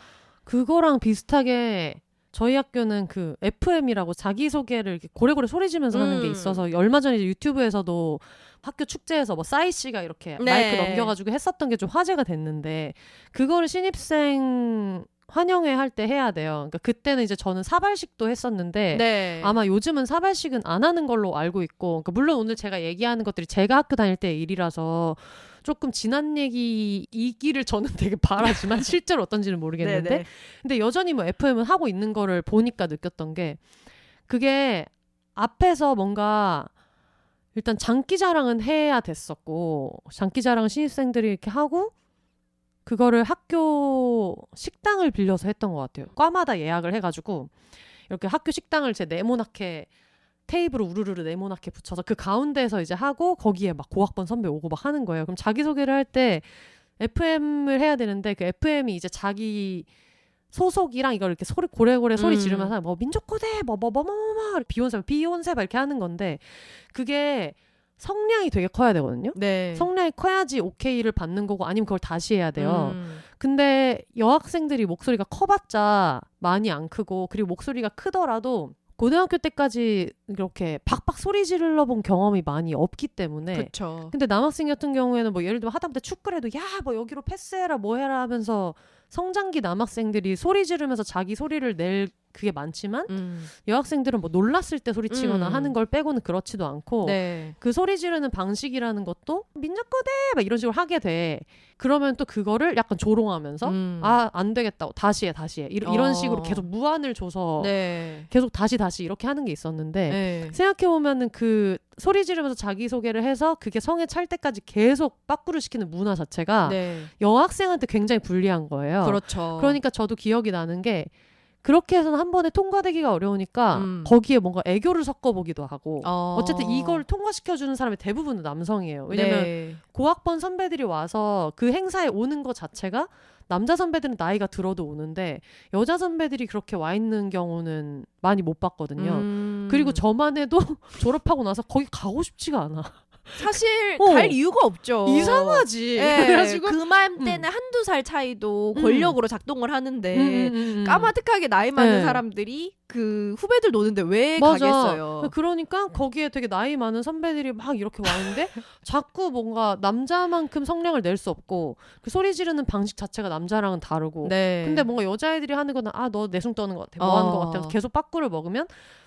그거랑 비슷하게 저희 학교는 그 FM이라고 자기소개를 이렇게 고래고래 소리 지면서 하는 게 있어서 얼마 전에 이제 유튜브에서도 학교 축제에서 뭐 싸이 씨가 이렇게 마이크 넘겨가지고 했었던 게 좀 화제가 됐는데 그거를 신입생 환영회 할 때 해야 돼요. 그러니까 그때는 이제 저는 사발식도 했었는데 아마 요즘은 사발식은 안 하는 걸로 알고 있고 그러니까 물론 오늘 제가 얘기하는 것들이 제가 학교 다닐 때 일이라서 조금 지난 얘기이기를 저는 되게 바라지만 실제로 어떤지는 모르겠는데 근데 여전히 뭐 FM은 하고 있는 거를 보니까 느꼈던 게 그게 앞에서 뭔가 일단 장기자랑은 해야 됐었고 장기자랑은 신입생들이 이렇게 하고 그거를 학교 식당을 빌려서 했던 것 같아요. 과마다 예약을 해가지고 이렇게 학교 식당을 제 네모나게 테이블을 우르르 네모나게 붙여서 그 가운데에서 이제 하고 거기에 막 고학번 선배 오고 막 하는 거예요. 그럼 자기소개를 할 때 FM을 해야 되는데 그 FM이 이제 자기 소속이랑 이걸 이렇게 소리 고래고래 소리 지르면서 뭐 민족고대 뭐 비욘세 막 이렇게 하는 건데 그게 성량이 되게 커야 되거든요. 성량이 커야지 오케이를 받는 거고 아니면 그걸 다시 해야 돼요. 근데 여학생들이 목소리가 커봤자 많이 안 크고 그리고 목소리가 크더라도 고등학교 때까지 이렇게 박박 소리 질러 본 경험이 많이 없기 때문에 그쵸. 근데 남학생 같은 경우에는 뭐 예를 들면 하다못해 축구를 해도 야 뭐 여기로 패스해라 뭐 해라 하면서 성장기 남학생들이 소리 지르면서 자기 소리를 낼 그게 많지만 여학생들은 뭐 놀랐을 때 소리치거나 하는 걸 빼고는 그렇지도 않고 그 소리 지르는 방식이라는 것도 민족고대 막 이런 식으로 하게 돼. 그러면 또 그거를 약간 조롱하면서 아, 안 되겠다. 다시 해. 이런 식으로 계속 무안을 줘서 계속 다시 이렇게 하는 게 있었는데 생각해보면은 그 소리 지르면서 자기소개를 해서 그게 성에 찰 때까지 계속 빠꾸를 시키는 문화 자체가 여학생한테 굉장히 불리한 거예요. 그렇죠. 그러니까 저도 기억이 나는 게 그렇게 해서는 한 번에 통과되기가 어려우니까 거기에 뭔가 애교를 섞어보기도 하고 어쨌든 이걸 통과시켜주는 사람이 대부분은 남성이에요. 왜냐면 고학번 선배들이 와서 그 행사에 오는 것 자체가 남자 선배들은 나이가 들어도 오는데 여자 선배들이 그렇게 와 있는 경우는 많이 못 봤거든요. 그리고 저만 해도 졸업하고 나서 거기 가고 싶지가 않아. 사실 갈 이유가 없죠. 이상하지. 그래가지고 그맘때는 한두 살 차이도 권력으로 작동을 하는데 까마득하게 나이 많은 사람들이 그 후배들 노는데 왜 가겠어요. 그러니까 거기에 되게 나이 많은 선배들이 막 이렇게 와는데 자꾸 뭔가 남자만큼 성량을 낼 수 없고 그 소리 지르는 방식 자체가 남자랑은 다르고 근데 뭔가 여자애들이 하는 거는 아, 너 내숭 떠는 것 같아. 뭐 하는 것 같아. 계속 빠꾸를 먹으면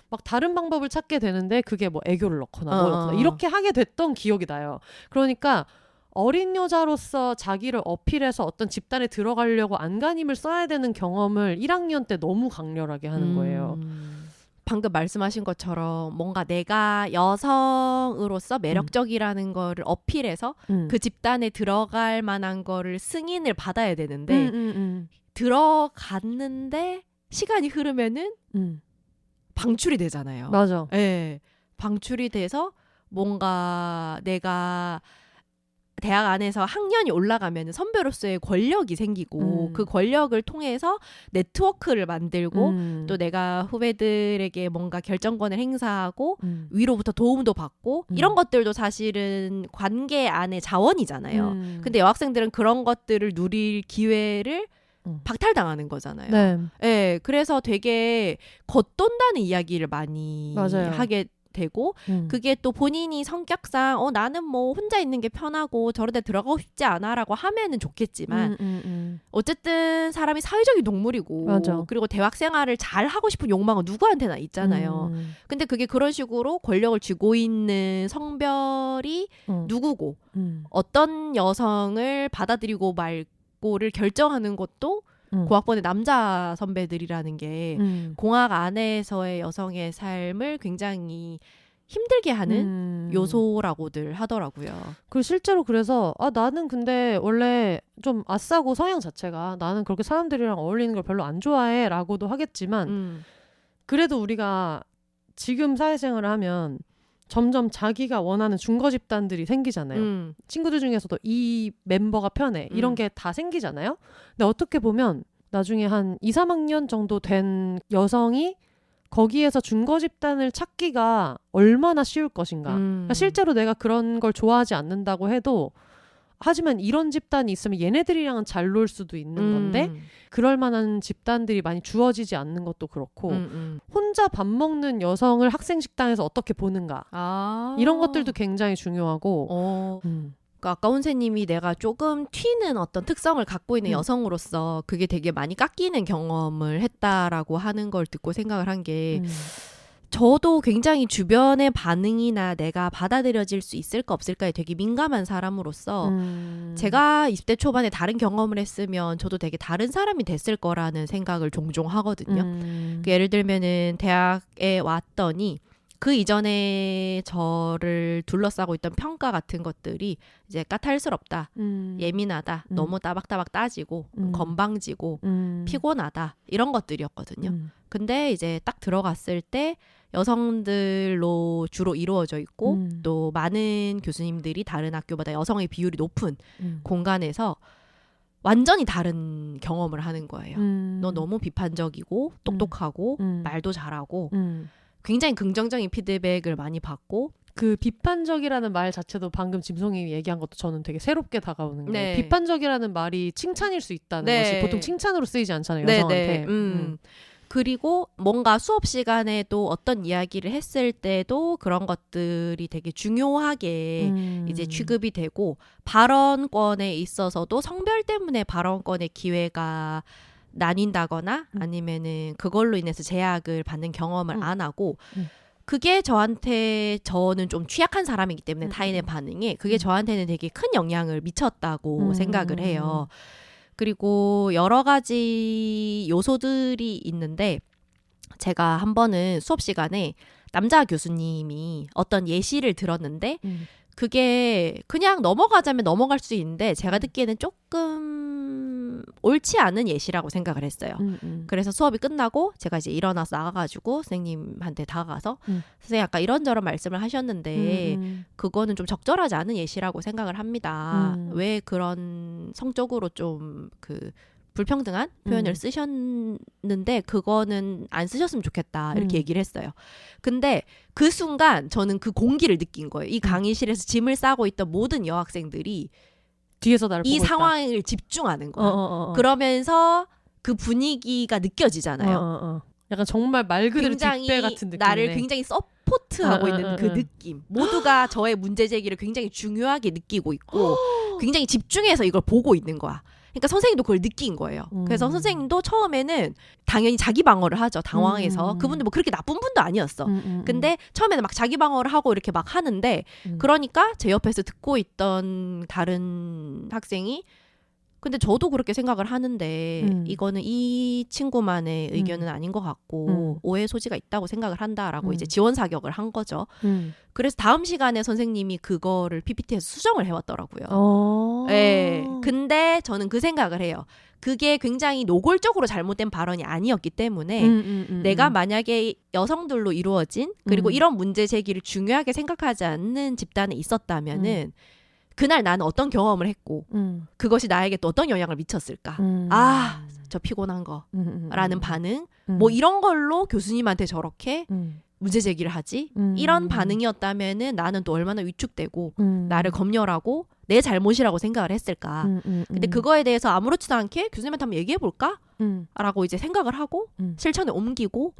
막 다른 방법을 찾게 되는데 그게 뭐 애교를 넣거나 뭐 넣거나 이렇게 하게 됐던 기억이 나요. 그러니까 어린 여자로서 자기를 어필해서 어떤 집단에 들어가려고 안간힘을 써야 되는 경험을 1학년 때 너무 강렬하게 하는 거예요. 방금 말씀하신 것처럼 뭔가 내가 여성으로서 매력적이라는 거를 어필해서 그 집단에 들어갈 만한 거를 승인을 받아야 되는데 들어갔는데 시간이 흐르면은 방출이 되잖아요. 맞아. 방출이 돼서 뭔가 내가 대학 안에서 학년이 올라가면 선배로서의 권력이 생기고 그 권력을 통해서 네트워크를 만들고 또 내가 후배들에게 뭔가 결정권을 행사하고 위로부터 도움도 받고 이런 것들도 사실은 관계 안의 자원이잖아요. 근데 여학생들은 그런 것들을 누릴 기회를 박탈당하는 거잖아요. 그래서 되게 겉돈다는 이야기를 많이 하게 되고 그게 또 본인이 성격상 나는 뭐 혼자 있는 게 편하고 저런 데 들어가고 싶지 않아 라고 하면은 좋겠지만 어쨌든 사람이 사회적인 동물이고 맞아. 그리고 대학 생활을 잘 하고 싶은 욕망은 누구한테나 있잖아요. 근데 그게 그런 식으로 권력을 쥐고 있는 성별이 누구고 어떤 여성을 받아들이고 말고를 결정하는 것도 고학번의 남자 선배들이라는 게 공학 안에서의 여성의 삶을 굉장히 힘들게 하는 요소라고들 하더라고요. 그리고 실제로 그래서 나는 근데 원래 좀 아싸고 성향 자체가 나는 그렇게 사람들이랑 어울리는 걸 별로 안 좋아해 라고도 하겠지만 그래도 우리가 지금 사회생활을 하면 점점 자기가 원하는 중거 집단들이 생기잖아요. 친구들 중에서도 이 멤버가 편해 이런 게 다 생기잖아요. 근데 어떻게 보면 나중에 한 2, 3학년 정도 된 여성이 거기에서 중거 집단을 찾기가 얼마나 쉬울 것인가. 그러니까 실제로 내가 그런 걸 좋아하지 않는다고 해도 하지만 이런 집단이 있으면 얘네들이랑은 잘 놀 수도 있는 건데 그럴 만한 집단들이 많이 주어지지 않는 것도 그렇고 혼자 밥 먹는 여성을 학생 식당에서 어떻게 보는가 이런 것들도 굉장히 중요하고 그러니까 아까 혼세님이 내가 조금 튀는 어떤 특성을 갖고 있는 여성으로서 그게 되게 많이 깎이는 경험을 했다라고 하는 걸 듣고 생각을 한 게 저도 굉장히 주변의 반응이나 내가 받아들여질 수 있을까 없을까에 되게 민감한 사람으로서 제가 20대 초반에 다른 경험을 했으면 저도 되게 다른 사람이 됐을 거라는 생각을 종종 하거든요. 예를 들면은 대학에 왔더니 그 이전에 저를 둘러싸고 있던 평가 같은 것들이 이제 까탈스럽다, 예민하다, 너무 따박따박 따지고 건방지고 피곤하다 이런 것들이었거든요. 근데 이제 딱 들어갔을 때 여성들로 주로 이루어져 있고 또 많은 교수님들이 다른 학교보다 여성의 비율이 높은 공간에서 완전히 다른 경험을 하는 거예요. 너 너무 비판적이고 똑똑하고 말도 잘하고 굉장히 긍정적인 피드백을 많이 받고 그 비판적이라는 말 자체도 방금 짐송이 얘기한 것도 저는 되게 새롭게 다가오는 게 비판적이라는 말이 칭찬일 수 있다는 것이 보통 칭찬으로 쓰이지 않잖아요. 여성한테. 그리고 뭔가 수업 시간에도 어떤 이야기를 했을 때도 그런 것들이 되게 중요하게 이제 취급이 되고 발언권에 있어서도 성별 때문에 발언권의 기회가 나뉜다거나 아니면은 그걸로 인해서 제약을 받는 경험을 안 하고 그게 저는 좀 취약한 사람이기 때문에 타인의 반응에 그게 저한테는 되게 큰 영향을 미쳤다고 생각을 해요. 그리고 여러 가지 요소들이 있는데 제가 한 번은 수업 시간에 남자 교수님이 어떤 예시를 들었는데 그게 그냥 넘어가자면 넘어갈 수 있는데 제가 듣기에는 조금 옳지 않은 예시라고 생각을 했어요. 그래서 수업이 끝나고 제가 이제 일어나서 나가가지고 선생님한테 다가가서 선생님 아까 이런저런 말씀을 하셨는데 그거는 좀 적절하지 않은 예시라고 생각을 합니다. 왜 그런 성적으로 좀 불평등한 표현을 쓰셨는데 그거는 안 쓰셨으면 좋겠다 이렇게 얘기를 했어요. 근데 그 순간 저는 그 공기를 느낀 거예요. 이 강의실에서 짐을 싸고 있던 모든 여학생들이 뒤에서 나를 이 보고 상황을 있다. 집중하는 거야. 그러면서 그 분위기가 느껴지잖아요. 약간 정말 말 그대로 뒷배 같은 느낌. 나를 굉장히 서포트하고 있는 그 느낌. 모두가 저의 문제 제기를 굉장히 중요하게 느끼고 있고 굉장히 집중해서 이걸 보고 있는 거야. 그러니까 선생님도 그걸 느낀 거예요. 그래서 선생님도 처음에는 당연히 자기 방어를 하죠. 당황해서. 그분도 뭐 그렇게 나쁜 분도 아니었어. 근데 처음에는 막 자기 방어를 하고 이렇게 막 하는데 그러니까 제 옆에서 듣고 있던 다른 학생이 근데 저도 그렇게 생각을 하는데 이거는 이 친구만의 의견은 아닌 것 같고 오해 소지가 있다고 생각을 한다라고 이제 지원 사격을 한 거죠. 그래서 다음 시간에 선생님이 그거를 PPT에서 수정을 해왔더라고요. 네. 근데 저는 그 생각을 해요. 그게 굉장히 노골적으로 잘못된 발언이 아니었기 때문에 내가 만약에 여성들로 이루어진 그리고 이런 문제 제기를 중요하게 생각하지 않는 집단에 있었다면은 그날 나는 어떤 경험을 했고 그것이 나에게 또 어떤 영향을 미쳤을까. 아, 저 피곤한 거 라는 반응 뭐 이런 걸로 교수님한테 저렇게 문제 제기를 하지 이런 반응이었다면은 나는 또 얼마나 위축되고 나를 검열하고 내 잘못이라고 생각을 했을까. 근데 그거에 대해서 아무렇지도 않게 교수님한테 한번 얘기해볼까? 라고 이제 생각을 하고 실천에 옮기고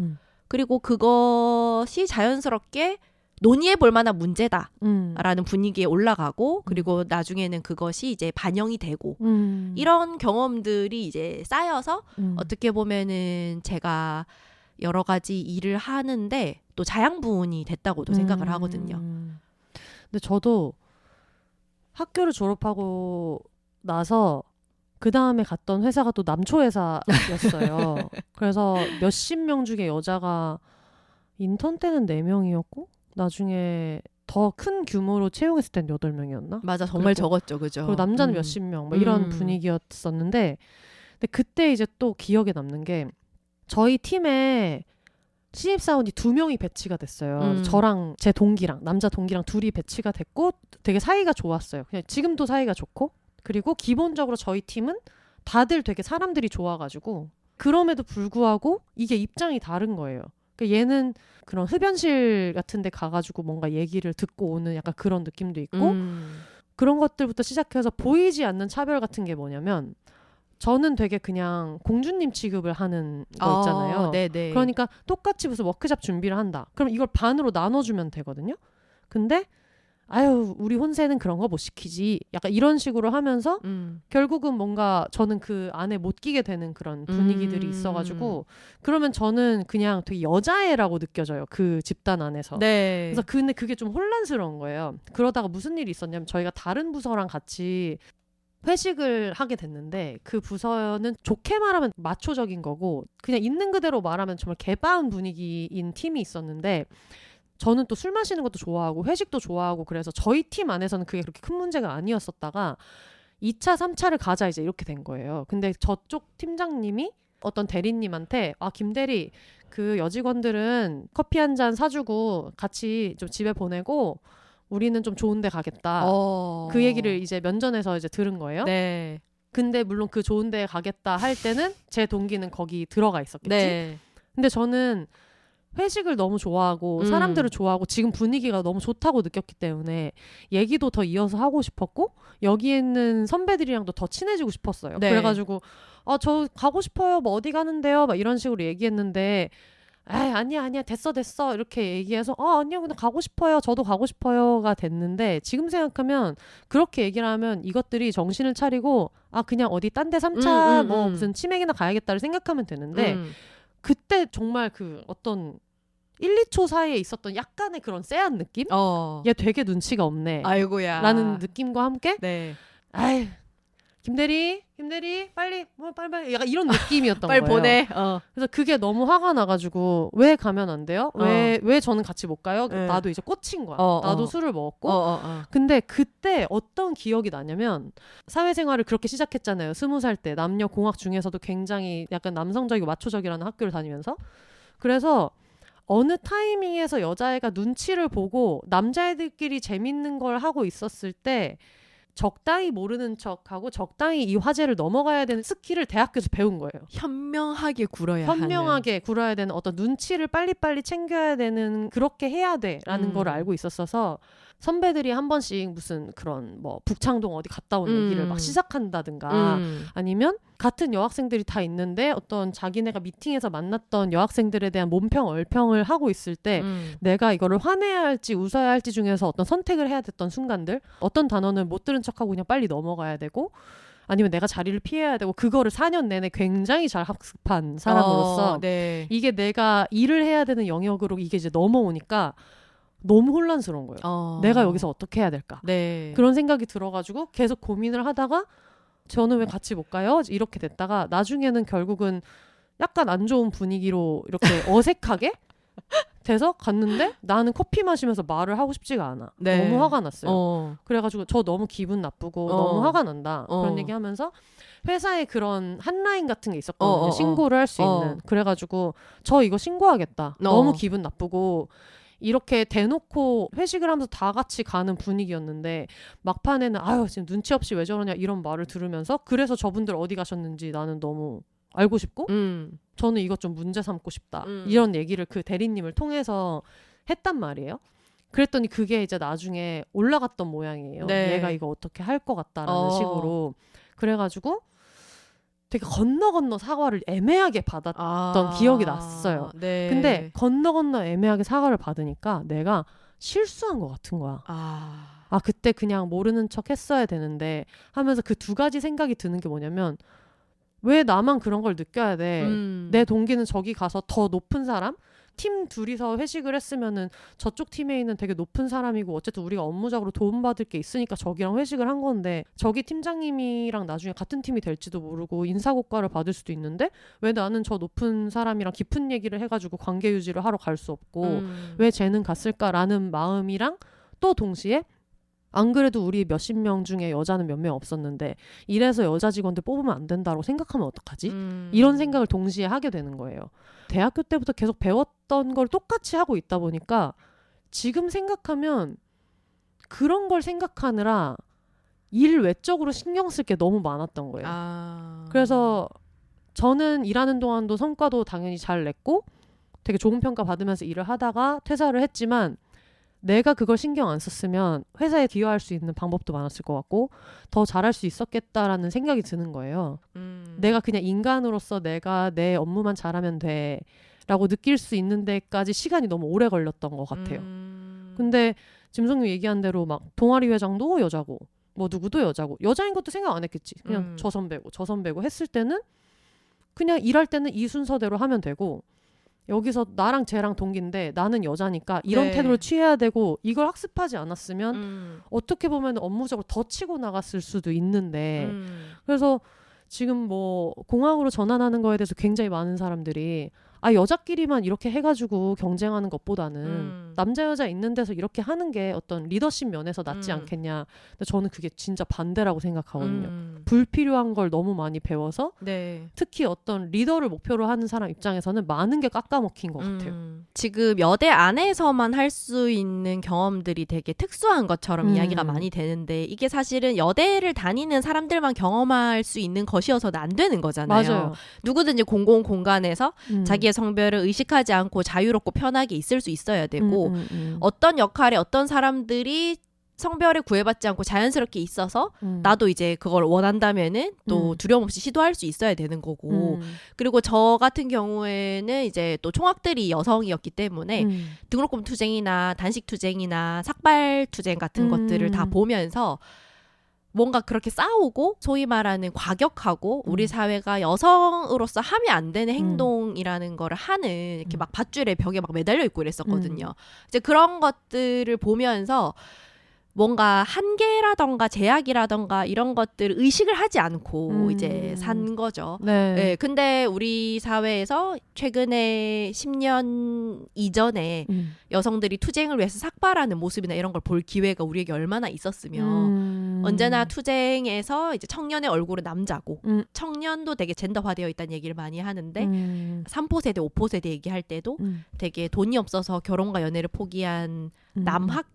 그리고 그것이 자연스럽게 논의해 볼 만한 문제다라는 분위기에 올라가고 그리고 나중에는 그것이 이제 반영이 되고 이런 경험들이 이제 쌓여서 어떻게 보면은 제가 여러 가지 일을 하는데 또 자양분이 됐다고도 생각을 하거든요. 근데 저도 학교를 졸업하고 나서 그 다음에 갔던 회사가 또 남초 회사였어요. 그래서 몇십 명 중에 여자가 인턴 때는 4명이었고 나중에 더 큰 규모로 채용했을 땐 8명이었나? 맞아, 정말 적었죠, 그죠? 그리고 남자는 몇십 명, 뭐 이런 분위기였었는데, 근데 그때 이제 또 기억에 남는 게 저희 팀에 신입사원이 2명이 배치가 됐어요. 저랑 제 동기랑 남자 동기랑 둘이 배치가 됐고 되게 사이가 좋았어요. 그냥 지금도 사이가 좋고 그리고 기본적으로 저희 팀은 다들 되게 사람들이 좋아가지고 그럼에도 불구하고 이게 입장이 다른 거예요. 그러니까 얘는 그런 흡연실 같은 데 가가지고 뭔가 얘기를 듣고 오는 약간 그런 느낌도 있고 그런 것들부터 시작해서 보이지 않는 차별 같은 게 뭐냐면 저는 되게 그냥 공주님 취급을 하는 거 있잖아요. 네네. 그러니까 똑같이 무슨 워크숍 준비를 한다. 그럼 이걸 반으로 나눠주면 되거든요. 근데 아유 우리 혼세는 그런 거 못 시키지. 약간 이런 식으로 하면서 결국은 뭔가 저는 그 안에 못 끼게 되는 그런 분위기들이 있어가지고 그러면 저는 그냥 되게 여자애라고 느껴져요. 그 집단 안에서. 네. 그래서 근데 그게 좀 혼란스러운 거예요. 그러다가 무슨 일이 있었냐면 저희가 다른 부서랑 같이 회식을 하게 됐는데 그 부서는 좋게 말하면 마초적인 거고 그냥 있는 그대로 말하면 정말 개바운 분위기인 팀이 있었는데 저는 또 술 마시는 것도 좋아하고 회식도 좋아하고 그래서 저희 팀 안에서는 그게 그렇게 큰 문제가 아니었었다가 2차, 3차를 가자 이제 이렇게 된 거예요. 근데 저쪽 팀장님이 어떤 대리님한테 김대리 그 여직원들은 커피 한 잔 사주고 같이 좀 집에 보내고 우리는 좀 좋은 데 가겠다. 그 얘기를 이제 면전에서 이제 들은 거예요. 네. 근데 물론 그 좋은 데 가겠다 할 때는 제 동기는 거기 들어가 있었겠지. 네. 근데 저는 회식을 너무 좋아하고 사람들을 좋아하고 지금 분위기가 너무 좋다고 느꼈기 때문에 얘기도 더 이어서 하고 싶었고 여기에 있는 선배들이랑도 더 친해지고 싶었어요. 네. 그래가지고 저 가고 싶어요. 뭐 어디 가는데요? 막 이런 식으로 얘기했는데 아니야 됐어 이렇게 얘기해서 아니요 근데 가고 싶어요 저도 가고 싶어요가 됐는데 지금 생각하면 그렇게 얘기를 하면 이것들이 정신을 차리고 그냥 어디 딴 데 3차 뭐 무슨 치맥이나 가야겠다를 생각하면 되는데 그때 정말 그 어떤 1, 2초 사이에 있었던 약간의 그런 쎄한 느낌? 얘 되게 눈치가 없네 아이고야 라는 느낌과 함께 네. 아이 김대리 빨리 약간 이런 느낌이었던 빨리 거예요. 보내. 그래서 그게 너무 화가 나가지고 왜 가면 안 돼요? 왜 저는 같이 못 가요? 나도 이제 꽂힌 거야. 나도 술을 먹었고. 근데 그때 어떤 기억이 나냐면 사회생활을 그렇게 시작했잖아요. 20살 때 남녀 공학 중에서도 굉장히 약간 남성적이고 마초적이라는 학교를 다니면서 그래서 어느 타이밍에서 여자애가 눈치를 보고 남자애들끼리 재밌는 걸 하고 있었을 때 적당히 모르는 척하고 적당히 이 화제를 넘어가야 되는 스킬을 대학교에서 배운 거예요. 현명하게 굴어야 되는 어떤 눈치를 빨리빨리 챙겨야 되는 그렇게 해야 돼라는 걸 알고 있었어서 선배들이 한 번씩 무슨 그런 뭐 북창동 어디 갔다 온 얘기를 막 시작한다든가 아니면 같은 여학생들이 다 있는데 어떤 자기네가 미팅에서 만났던 여학생들에 대한 몸평 얼평을 하고 있을 때 내가 이거를 화내야 할지 웃어야 할지 중에서 어떤 선택을 해야 됐던 순간들 어떤 단어는 못 들은 척하고 그냥 빨리 넘어가야 되고 아니면 내가 자리를 피해야 되고 그거를 4년 내내 굉장히 잘 학습한 사람으로서 네. 이게 내가 일을 해야 되는 영역으로 이게 이제 넘어오니까 너무 혼란스러운 거예요. 내가 여기서 어떻게 해야 될까? 네. 그런 생각이 들어가지고 계속 고민을 하다가 저는 왜 같이 못 가요? 이렇게 됐다가 나중에는 결국은 약간 안 좋은 분위기로 이렇게 어색하게 돼서 갔는데 나는 커피 마시면서 말을 하고 싶지가 않아. 네. 너무 화가 났어요. 그래가지고 저 너무 기분 나쁘고 너무 화가 난다. 그런 얘기 하면서 회사에 그런 한라인 같은 게 있었거든요. 신고를 할 수 있는. 그래가지고 저 이거 신고하겠다. 너무 기분 나쁘고 이렇게 대놓고 회식을 하면서 다 같이 가는 분위기였는데 막판에는 지금 눈치 없이 왜 저러냐 이런 말을 들으면서 그래서 저분들 어디 가셨는지 나는 너무 알고 싶고 저는 이것 좀 문제 삼고 싶다 이런 얘기를 그 대리님을 통해서 했단 말이에요. 그랬더니 그게 이제 나중에 올라갔던 모양이에요. 네. 얘가 이거 어떻게 할 것 같다라는 식으로. 그래가지고 되게 건너 사과를 애매하게 받았던 기억이 났어요. 네. 근데 건너 애매하게 사과를 받으니까 내가 실수한 것 같은 거야. 그때 그냥 모르는 척 했어야 되는데 하면서 그 두 가지 생각이 드는 게 뭐냐면 왜 나만 그런 걸 느껴야 돼. 내 동기는 저기 가서 더 높은 사람? 팀 둘이서 회식을 했으면은 저쪽 팀에 있는 되게 높은 사람이고 어쨌든 우리가 업무적으로 도움받을 게 있으니까 저기랑 회식을 한 건데 저기 팀장님이랑 나중에 같은 팀이 될지도 모르고 인사고과를 받을 수도 있는데 왜 나는 저 높은 사람이랑 깊은 얘기를 해가지고 관계 유지를 하러 갈 수 없고 왜 쟤는 갔을까라는 마음이랑 또 동시에 안 그래도 우리 몇십 명 중에 여자는 몇 명 없었는데 이래서 여자 직원들 뽑으면 안 된다고 생각하면 어떡하지? 이런 생각을 동시에 하게 되는 거예요. 대학교 때부터 계속 배웠던 걸 똑같이 하고 있다 보니까 지금 생각하면 그런 걸 생각하느라 일 외적으로 신경 쓸 게 너무 많았던 거예요. 그래서 저는 일하는 동안도 성과도 당연히 잘 냈고 되게 좋은 평가 받으면서 일을 하다가 퇴사를 했지만 내가 그걸 신경 안 썼으면 회사에 기여할 수 있는 방법도 많았을 것 같고 더 잘할 수 있었겠다라는 생각이 드는 거예요. 내가 그냥 인간으로서 내가 내 업무만 잘하면 돼 라고 느낄 수 있는 데까지 시간이 너무 오래 걸렸던 것 같아요. 근데 짐승님 얘기한 대로 막 동아리 회장도 여자고 뭐 누구도 여자고 여자인 것도 생각 안 했겠지. 그냥 저 선배고 했을 때는 그냥 일할 때는 이 순서대로 하면 되고 여기서 나랑 쟤랑 동기인데 나는 여자니까 이런 태도를 취해야 되고 이걸 학습하지 않았으면 어떻게 보면 업무적으로 더 치고 나갔을 수도 있는데 그래서 지금 뭐 공학으로 전환하는 거에 대해서 굉장히 많은 사람들이 여자끼리만 이렇게 해가지고 경쟁하는 것보다는 남자 여자 있는 데서 이렇게 하는 게 어떤 리더십 면에서 낫지 않겠냐. 근데 저는 그게 진짜 반대라고 생각하거든요. 불필요한 걸 너무 많이 배워서 특히 어떤 리더를 목표로 하는 사람 입장에서는 많은 게 깎아먹힌 것 같아요. 지금 여대 안에서만 할 수 있는 경험들이 되게 특수한 것처럼 이야기가 많이 되는데 이게 사실은 여대를 다니는 사람들만 경험할 수 있는 것이어서는 안 되는 거잖아요. 맞아요. 누구든지 공공 공간에서 자기의 성별을 의식하지 않고 자유롭고 편하게 있을 수 있어야 되고 어떤 역할에 어떤 사람들이 성별에 구애받지 않고 자연스럽게 있어서 나도 이제 그걸 원한다면은 또 두려움 없이 시도할 수 있어야 되는 거고 그리고 저 같은 경우에는 이제 또 총학들이 여성이었기 때문에 등록금 투쟁이나 단식 투쟁이나 삭발 투쟁 같은 것들을 다 보면서 뭔가 그렇게 싸우고 소위 말하는 과격하고 우리 사회가 여성으로서 하면 안 되는 행동이라는 거를 하는 이렇게 막 밧줄에 벽에 막 매달려 있고 이랬었거든요. 이제 그런 것들을 보면서 뭔가 한계라던가 제약이라던가 이런 것들을 의식을 하지 않고 이제 산 거죠. 네, 근데 우리 사회에서 최근에 10년 이전에 여성들이 투쟁을 위해서 삭발하는 모습이나 이런 걸 볼 기회가 우리에게 얼마나 있었으면 언제나 투쟁에서 이제 청년의 얼굴은 남자고 청년도 되게 젠더화되어 있다는 얘기를 많이 하는데 3포 세대, 5포 세대 얘기할 때도 되게 돈이 없어서 결혼과 연애를 포기한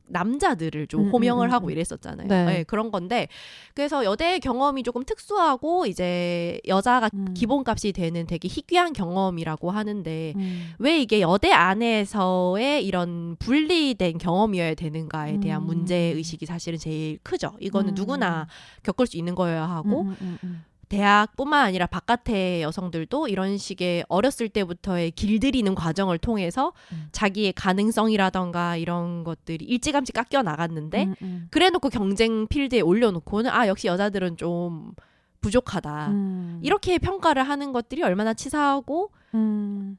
남자들을 좀 호명을 하고 이랬었잖아요. 네, 그런 건데 그래서 여대의 경험이 조금 특수하고 이제 여자가 기본값이 되는 되게 희귀한 경험이라고 하는데 왜 이게 여대 안에서의 이런 분리된 경험이어야 되는가에 대한 문제의식이 사실은 제일 크죠. 이거는 누구나 겪을 수 있는 거여야 하고 대학뿐만 아니라 바깥의 여성들도 이런 식의 어렸을 때부터의 길들이는 과정을 통해서 자기의 가능성이라던가 이런 것들이 일찌감치 깎여 나갔는데 그래놓고 경쟁 필드에 올려놓고는 역시 여자들은 좀 부족하다 이렇게 평가를 하는 것들이 얼마나 치사하고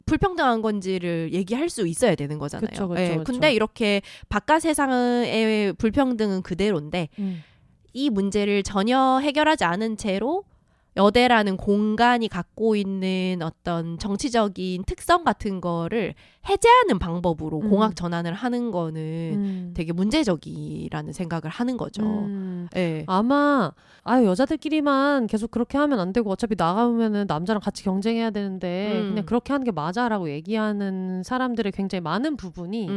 불평등한 건지를 얘기할 수 있어야 되는 거잖아요. 그쵸, 근데 이렇게 바깥 세상의 불평등은 그대로인데 이 문제를 전혀 해결하지 않은 채로 여대라는 공간이 갖고 있는 어떤 정치적인 특성 같은 거를 해제하는 방법으로 공학 전환을 하는 거는 되게 문제적이라는 생각을 하는 거죠. 네. 아마 여자들끼리만 계속 그렇게 하면 안 되고 어차피 나가면은 남자랑 같이 경쟁해야 되는데 그냥 그렇게 하는 게 맞아라고 얘기하는 사람들의 굉장히 많은 부분이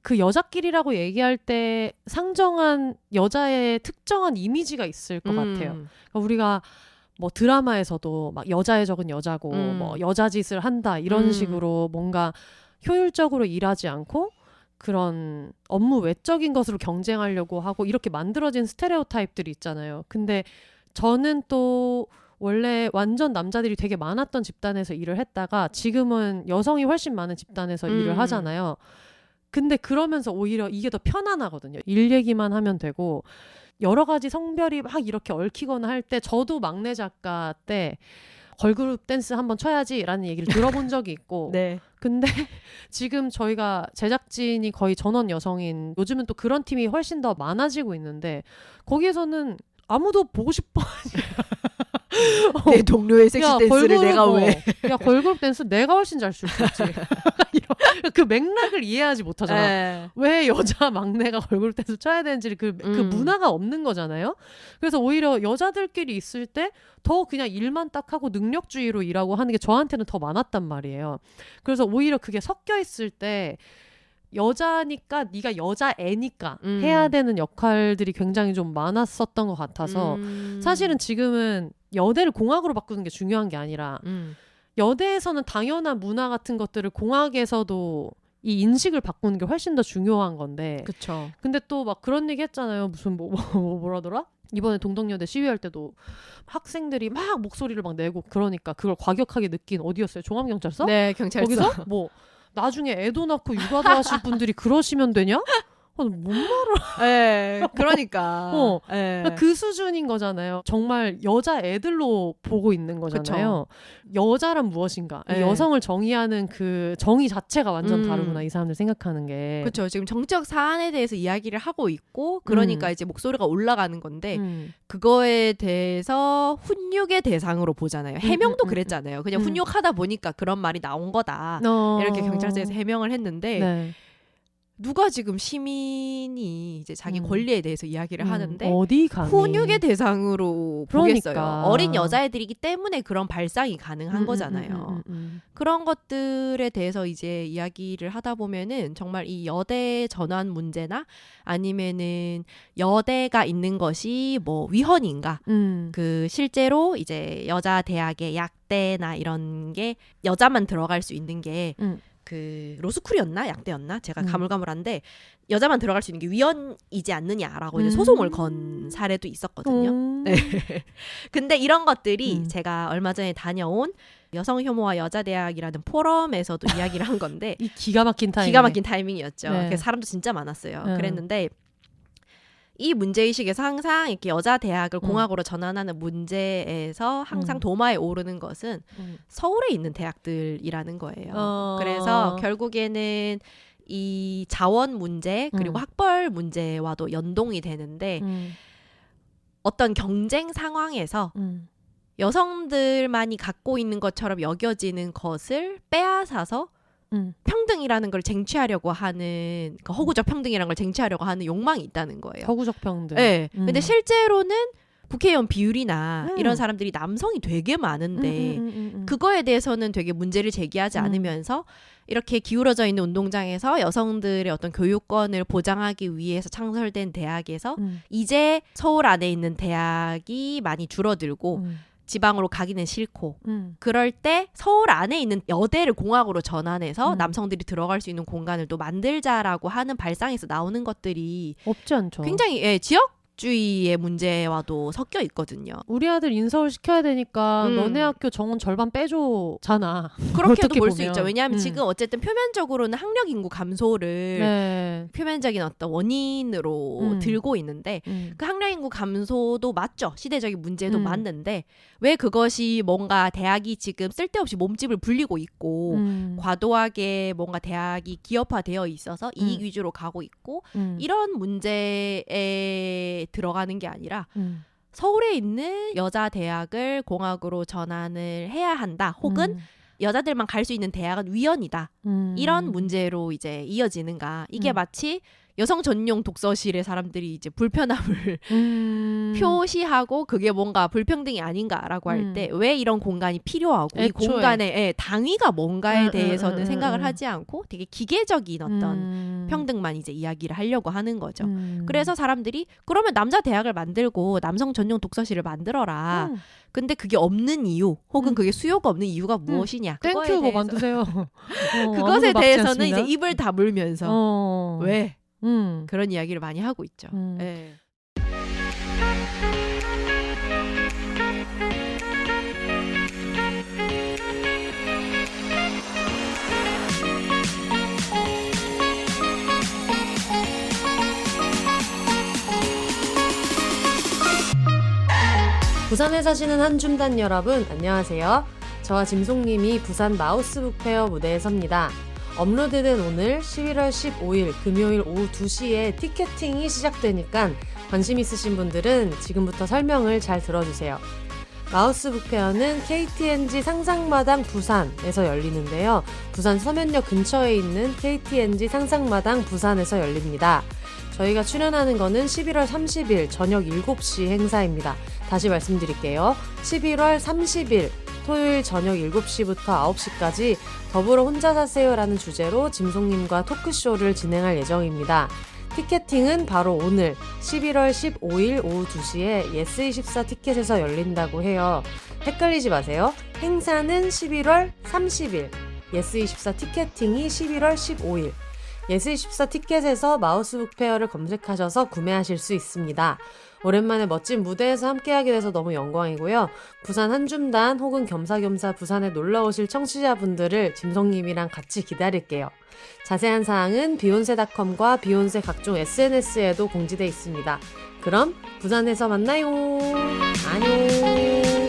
그 여자끼리라고 얘기할 때 상정한 여자의 특정한 이미지가 있을 것 같아요. 그러니까 우리가 뭐 드라마에서도 막 여자의 적은 여자고 뭐 여자 짓을 한다 이런 식으로 뭔가 효율적으로 일하지 않고 그런 업무 외적인 것으로 경쟁하려고 하고 이렇게 만들어진 스테레오타입들이 있잖아요. 근데 저는 또 원래 완전 남자들이 되게 많았던 집단에서 일을 했다가 지금은 여성이 훨씬 많은 집단에서 일을 하잖아요. 근데 그러면서 오히려 이게 더 편안하거든요. 일 얘기만 하면 되고 여러 가지 성별이 막 이렇게 얽히거나 할 때 저도 막내 작가 때 걸그룹 댄스 한번 쳐야지라는 얘기를 들어본 적이 있고 네. 근데 지금 저희가 제작진이 거의 전원 여성인 요즘은 또 그런 팀이 훨씬 더 많아지고 있는데 거기에서는 아무도 보고 싶어 내 동료의 섹시 댄스를 내가 왜 야 걸그룹 댄스 내가 훨씬 잘 출 수 있지 그 맥락을 이해하지 못하잖아. 왜 여자 막내가 걸그룹 댄스 춰야 되는지 그 문화가 없는 거잖아요. 그래서 오히려 여자들끼리 있을 때 더 그냥 일만 딱 하고 능력주의로 일하고 하는 게 저한테는 더 많았단 말이에요. 그래서 오히려 그게 섞여 있을 때 여자니까 네가 여자애니까 해야 되는 역할들이 굉장히 좀 많았었던 것 같아서 사실은 지금은 여대를 공학으로 바꾸는 게 중요한 게 아니라 여대에서는 당연한 문화 같은 것들을 공학에서도 이 인식을 바꾸는 게 훨씬 더 중요한 건데. 그쵸. 근데 또 막 그런 얘기 했잖아요. 무슨 뭐라더라? 이번에 동덕여대 시위할 때도 학생들이 막 목소리를 막 내고 그러니까 그걸 과격하게 느낀 어디였어요? 종합경찰서? 네, 경찰서. 거기서 뭐 나중에 애도 낳고 육아도 하실 분들이 그러시면 되냐? 뭔 말을? 네, 그러니까. 그 수준인 거잖아요. 정말 여자 애들로 보고 있는 거잖아요. 그쵸. 여자란 무엇인가? 여성을 정의하는 그 정의 자체가 완전 다르구나. 이 사람들 생각하는 게. 그렇죠. 지금 정적 사안에 대해서 이야기를 하고 있고 그러니까 이제 목소리가 올라가는 건데 그거에 대해서 훈육의 대상으로 보잖아요. 해명도 그랬잖아요. 그냥 훈육하다 보니까 그런 말이 나온 거다. 이렇게 경찰서에서 해명을 했는데 네. 누가 지금 시민이 이제 자기 권리에 대해서 이야기를 하는데 어디 감히 훈육의 대상으로 보겠어요. 어린 여자애들이기 때문에 그런 발상이 가능한 거잖아요. 그런 것들에 대해서 이제 이야기를 하다 보면은 정말 이 여대 전환 문제나 아니면은 여대가 있는 것이 뭐 위헌인가? 그 실제로 이제 여자 대학의 약대나 이런 게 여자만 들어갈 수 있는 게 그 로스쿨이었나 약대였나 제가 가물가물한데 여자만 들어갈 수 있는 게 위헌이지 않느냐라고 이제 소송을 건 사례도 있었거든요. 네. 근데 이런 것들이 제가 얼마 전에 다녀온 여성 혐오와 여자 대학이라는 포럼에서도 이야기를 한 건데 이 기가 막힌 타이밍이었죠. 네. 그래서 사람도 진짜 많았어요. 그랬는데 이 문제의식에서 항상 이렇게 여자 대학을 공학으로 전환하는 문제에서 항상 도마에 오르는 것은 서울에 있는 대학들이라는 거예요. 그래서 결국에는 이 자원 문제 그리고 학벌 문제와도 연동이 되는데 어떤 경쟁 상황에서 여성들만이 갖고 있는 것처럼 여겨지는 것을 빼앗아서 평등이라는 걸 쟁취하려고 하는 그 허구적 평등이라는 걸 쟁취하려고 하는 욕망이 있다는 거예요. 허구적 평등. 네. 근데 실제로는 국회의원 비율이나 이런 사람들이 남성이 되게 많은데 그거에 대해서는 되게 문제를 제기하지 않으면서 이렇게 기울어져 있는 운동장에서 여성들의 어떤 교육권을 보장하기 위해서 창설된 대학에서 이제 서울 안에 있는 대학이 많이 줄어들고 지방으로 가기는 싫고 그럴 때 서울 안에 있는 여대를 공학으로 전환해서 남성들이 들어갈 수 있는 공간을 또 만들자라고 하는 발상에서 나오는 것들이 없지 않죠. 굉장히 지역주의의 문제와도 섞여 있거든요. 우리 아들 인서울 시켜야 되니까 너네 학교 정원 절반 빼줘잖아. 그렇게도 볼 수 있죠. 왜냐하면 지금 어쨌든 표면적으로는 학력 인구 감소를 표면적인 어떤 원인으로 들고 있는데 그 학력 인구 감소도 맞죠. 시대적인 문제도 맞는데 왜 그것이 뭔가 대학이 지금 쓸데없이 몸집을 불리고 있고 과도하게 뭔가 대학이 기업화되어 있어서 이익 위주로 가고 있고 이런 문제에 들어가는 게 아니라 서울에 있는 여자 대학을 공학으로 전환을 해야 한다. 혹은 여자들만 갈 수 있는 대학은 위헌이다. 이런 문제로 이제 이어지는가. 이게 마치 여성 전용 독서실의 사람들이 이제 불편함을 표시하고 그게 뭔가 불평등이 아닌가라고 할 때 왜 이런 공간이 필요하고 이 공간의 당위가 뭔가에 대해서는 생각을 하지 않고 되게 기계적인 어떤 평등만 이제 이야기를 하려고 하는 거죠. 그래서 사람들이 그러면 남자 대학을 만들고 남성 전용 독서실을 만들어라. 근데 그게 없는 이유 혹은 그게 수요가 없는 이유가 무엇이냐. 땡큐 뭐 만드세요. 그것에 대해서는 이제 입을 다물면서 왜? 그런 이야기를 많이 하고 있죠. 네. 부산에 사시는 한줌단 여러분, 안녕하세요. 저와 짐송님이 부산 마우스북 페어 무대에 섭니다. 업로드된 오늘 11월 15일 금요일 오후 2시에 티켓팅이 시작되니까 관심 있으신 분들은 지금부터 설명을 잘 들어주세요. 마우스북 페어는 KTNG 상상마당 부산에서 열리는데요. 부산 서면역 근처에 있는 KTNG 상상마당 부산에서 열립니다. 저희가 출연하는 거는 11월 30일 저녁 7시 행사입니다. 다시 말씀드릴게요. 11월 30일 토요일 저녁 7시부터 9시까지 더불어 혼자 사세요라는 주제로 짐송님과 토크쇼를 진행할 예정입니다. 티켓팅은 바로 오늘 11월 15일 오후 2시에 예스24 티켓에서 열린다고 해요. 헷갈리지 마세요. 행사는 11월 30일, 예스24 티켓팅이 11월 15일. 예스24 티켓에서 마우스북 페어를 검색하셔서 구매하실 수 있습니다. 오랜만에 멋진 무대에서 함께하게 돼서 너무 영광이고요. 부산 한줌단 혹은 겸사겸사 부산에 놀러오실 청취자분들을 짐송님이랑 같이 기다릴게요. 자세한 사항은 비욘세닷컴과 비욘세 각종 SNS에도 공지되어 있습니다. 그럼 부산에서 만나요. 안녕.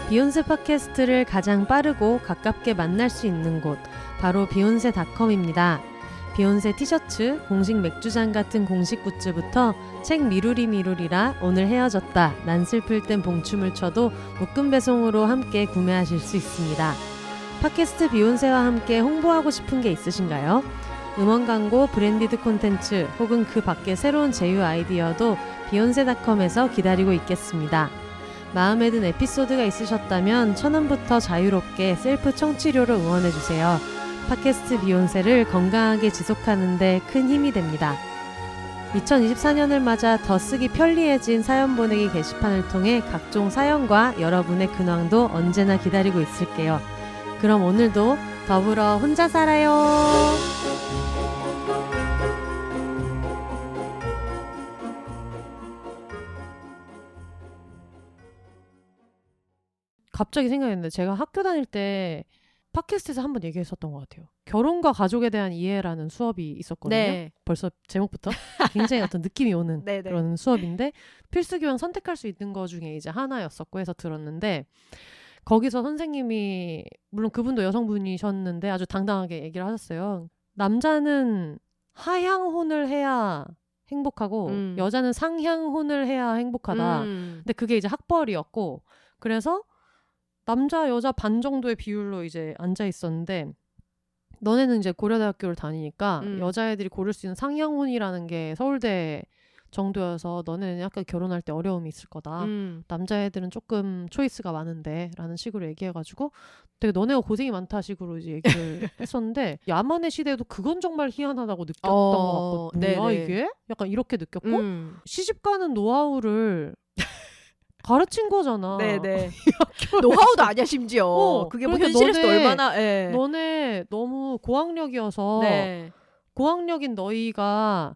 비욘세 팟캐스트를 가장 빠르고 가깝게 만날 수 있는 곳, 바로 비욘세닷컴입니다. 비욘세 티셔츠, 공식 맥주잔 같은 공식 굿즈부터 책 미루리라 오늘 헤어졌다, 난 슬플 땐 봉춤을 춰도 묶음 배송으로 함께 구매하실 수 있습니다. 팟캐스트 비욘세와 함께 홍보하고 싶은 게 있으신가요? 음원 광고, 브랜디드 콘텐츠 혹은 그 밖의 새로운 제휴 아이디어도 비욘세닷컴에서 기다리고 있겠습니다. 마음에 든 에피소드가 있으셨다면 1,000원부터 자유롭게 셀프 청취료로 응원해주세요. 팟캐스트 비욘세를 건강하게 지속하는 데 큰 힘이 됩니다. 2024년을 맞아 더 쓰기 편리해진 사연 보내기 게시판을 통해 각종 사연과 여러분의 근황도 언제나 기다리고 있을게요. 그럼 오늘도 더불어 혼자 살아요. 갑자기 생각했는데 제가 학교 다닐 때 팟캐스트에서 한번 얘기했었던 것 같아요. 결혼과 가족에 대한 이해라는 수업이 있었거든요. 네. 벌써 제목부터 굉장히 어떤 느낌이 오는 그런 수업인데 필수교양 선택할 수 있는 거 중에 이제 하나였었고 해서 들었는데 거기서 선생님이 물론 그분도 여성분이셨는데 아주 당당하게 얘기를 하셨어요. 남자는 하향혼을 해야 행복하고 여자는 상향혼을 해야 행복하다. 근데 그게 이제 학벌이었고 그래서 남자 여자 반 정도의 비율로 이제 앉아 있었는데 너네는 이제 고려대학교를 다니니까 여자애들이 고를 수 있는 상향혼이라는 게 서울대 정도여서 너네는 약간 결혼할 때 어려움이 있을 거다. 남자애들은 조금 초이스가 많은데 라는 식으로 얘기해가지고 되게 너네가 고생이 많다 식으로 이제 얘기를 했었는데 야만의 시대에도 그건 정말 희한하다고 느꼈던 것 같거든요. 뭐야 이게? 약간 이렇게 느꼈고 시집가는 노하우를 가르친 거잖아. 네네. 노하우도 아니야 심지어. 그게 뭐 현실에서도 얼마나. 너네 너무 고학력이어서 고학력인 너희가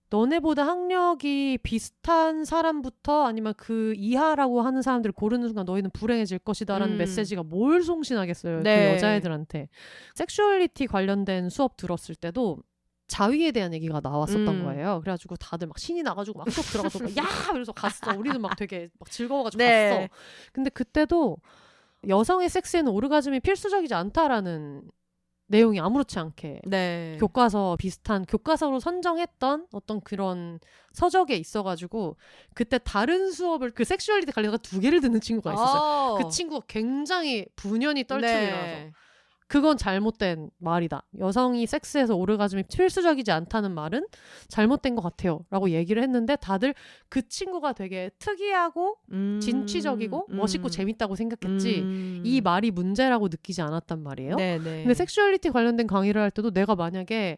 너네보다 학력이 비슷한 사람부터 아니면 그 이하라고 하는 사람들을 고르는 순간 너희는 불행해질 것이다 라는 메시지가 뭘 송신하겠어요. 그 여자애들한테. 섹슈얼리티 관련된 수업 들었을 때도 자위에 대한 얘기가 나왔었던 거예요. 그래가지고 다들 막 신이 나가지고 막 수업 들어가서 막 야! 이러면서 갔어. 우리는 막 되게 막 즐거워가지고 갔어. 근데 그때도 여성의 섹스에는 오르가즘이 필수적이지 않다라는 내용이 아무렇지 않게 교과서 비슷한 교과서로 선정했던 어떤 그런 서적에 있어가지고 그때 다른 수업을 그 섹슈얼리티 관련해서 2개를 듣는 친구가 있었어요. 그 친구가 굉장히 분연히 떨치고 그건 잘못된 말이다. 여성이 섹스에서 오르가즘이 필수적이지 않다는 말은 잘못된 것 같아요. 라고 얘기를 했는데 다들 그 친구가 되게 특이하고 진취적이고 멋있고 재밌다고 생각했지 이 말이 문제라고 느끼지 않았단 말이에요. 근데 섹슈얼리티 관련된 강의를 할 때도 내가 만약에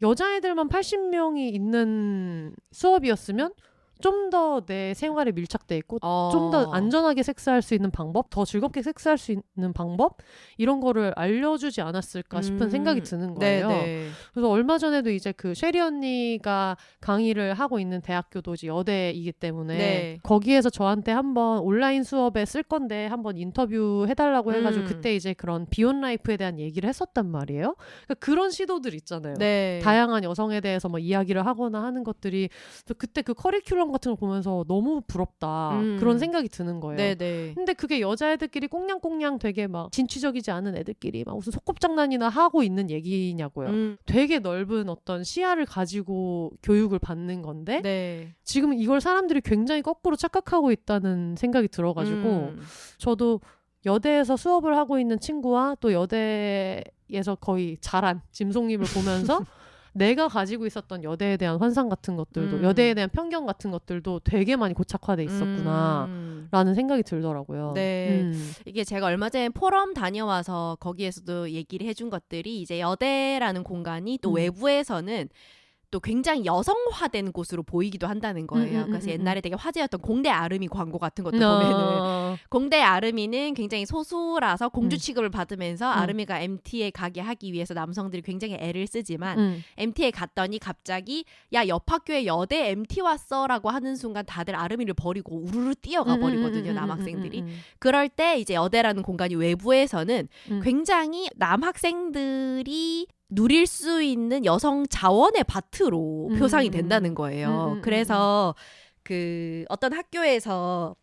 여자애들만 80명이 있는 수업이었으면 좀 더 내 생활에 밀착돼 있고 좀 더 안전하게 섹스할 수 있는 방법, 더 즐겁게 섹스할 수 있는 방법 이런 거를 알려주지 않았을까 싶은 생각이 드는 거예요. 네네. 그래서 얼마 전에도 이제 그 쉐리 언니가 강의를 하고 있는 대학교도 이제 여대이기 때문에 네. 거기에서 저한테 한번 온라인 수업에 쓸 건데 한번 인터뷰 해달라고 해가지고 그때 이제 그런 비욘 라이프에 대한 얘기를 했었단 말이에요. 그러니까 그런 시도들 있잖아요. 네. 다양한 여성에 대해서 뭐 이야기를 하거나 하는 것들이 그때 그 커리큘럼 같은 걸 보면서 너무 부럽다 그런 생각이 드는 거예요. 네네. 근데 그게 여자애들끼리 꽁냥꽁냥 되게 막 진취적이지 않은 애들끼리 막 무슨 소꿉장난이나 하고 있는 얘기냐고요. 되게 넓은 어떤 시야를 가지고 교육을 받는 건데 네. 지금 이걸 사람들이 굉장히 거꾸로 착각하고 있다는 생각이 들어가지고 저도 여대에서 수업을 하고 있는 친구와 또 여대에서 거의 자란 짐송님을 보면서 내가 가지고 있었던 여대에 대한 환상 같은 것들도 여대에 대한 편견 같은 것들도 되게 많이 고착화돼 있었구나 라는 생각이 들더라고요. 네. 이게 제가 얼마 전에 포럼 다녀와서 거기에서도 얘기를 해준 것들이 이제 여대라는 공간이 또 외부에서는 또 굉장히 여성화된 곳으로 보이기도 한다는 거예요. 그래서 옛날에 되게 화제였던 공대 아름이 광고 같은 것도 보면은 공대 아름이는 굉장히 소수라서 공주 취급을 받으면서 아름이가 MT에 가게 하기 위해서 남성들이 굉장히 애를 쓰지만 MT에 갔더니 갑자기 야, 옆 학교에 여대 MT 왔어라고 하는 순간 다들 아름이를 버리고 우르르 뛰어가 버리거든요. 남학생들이. 그럴 때 이제 여대라는 공간이 외부에서는 굉장히 남학생들이 누릴 수 있는 여성 자원의 밭으로 표상이 된다는 거예요. 그래서 그 어떤 학교에서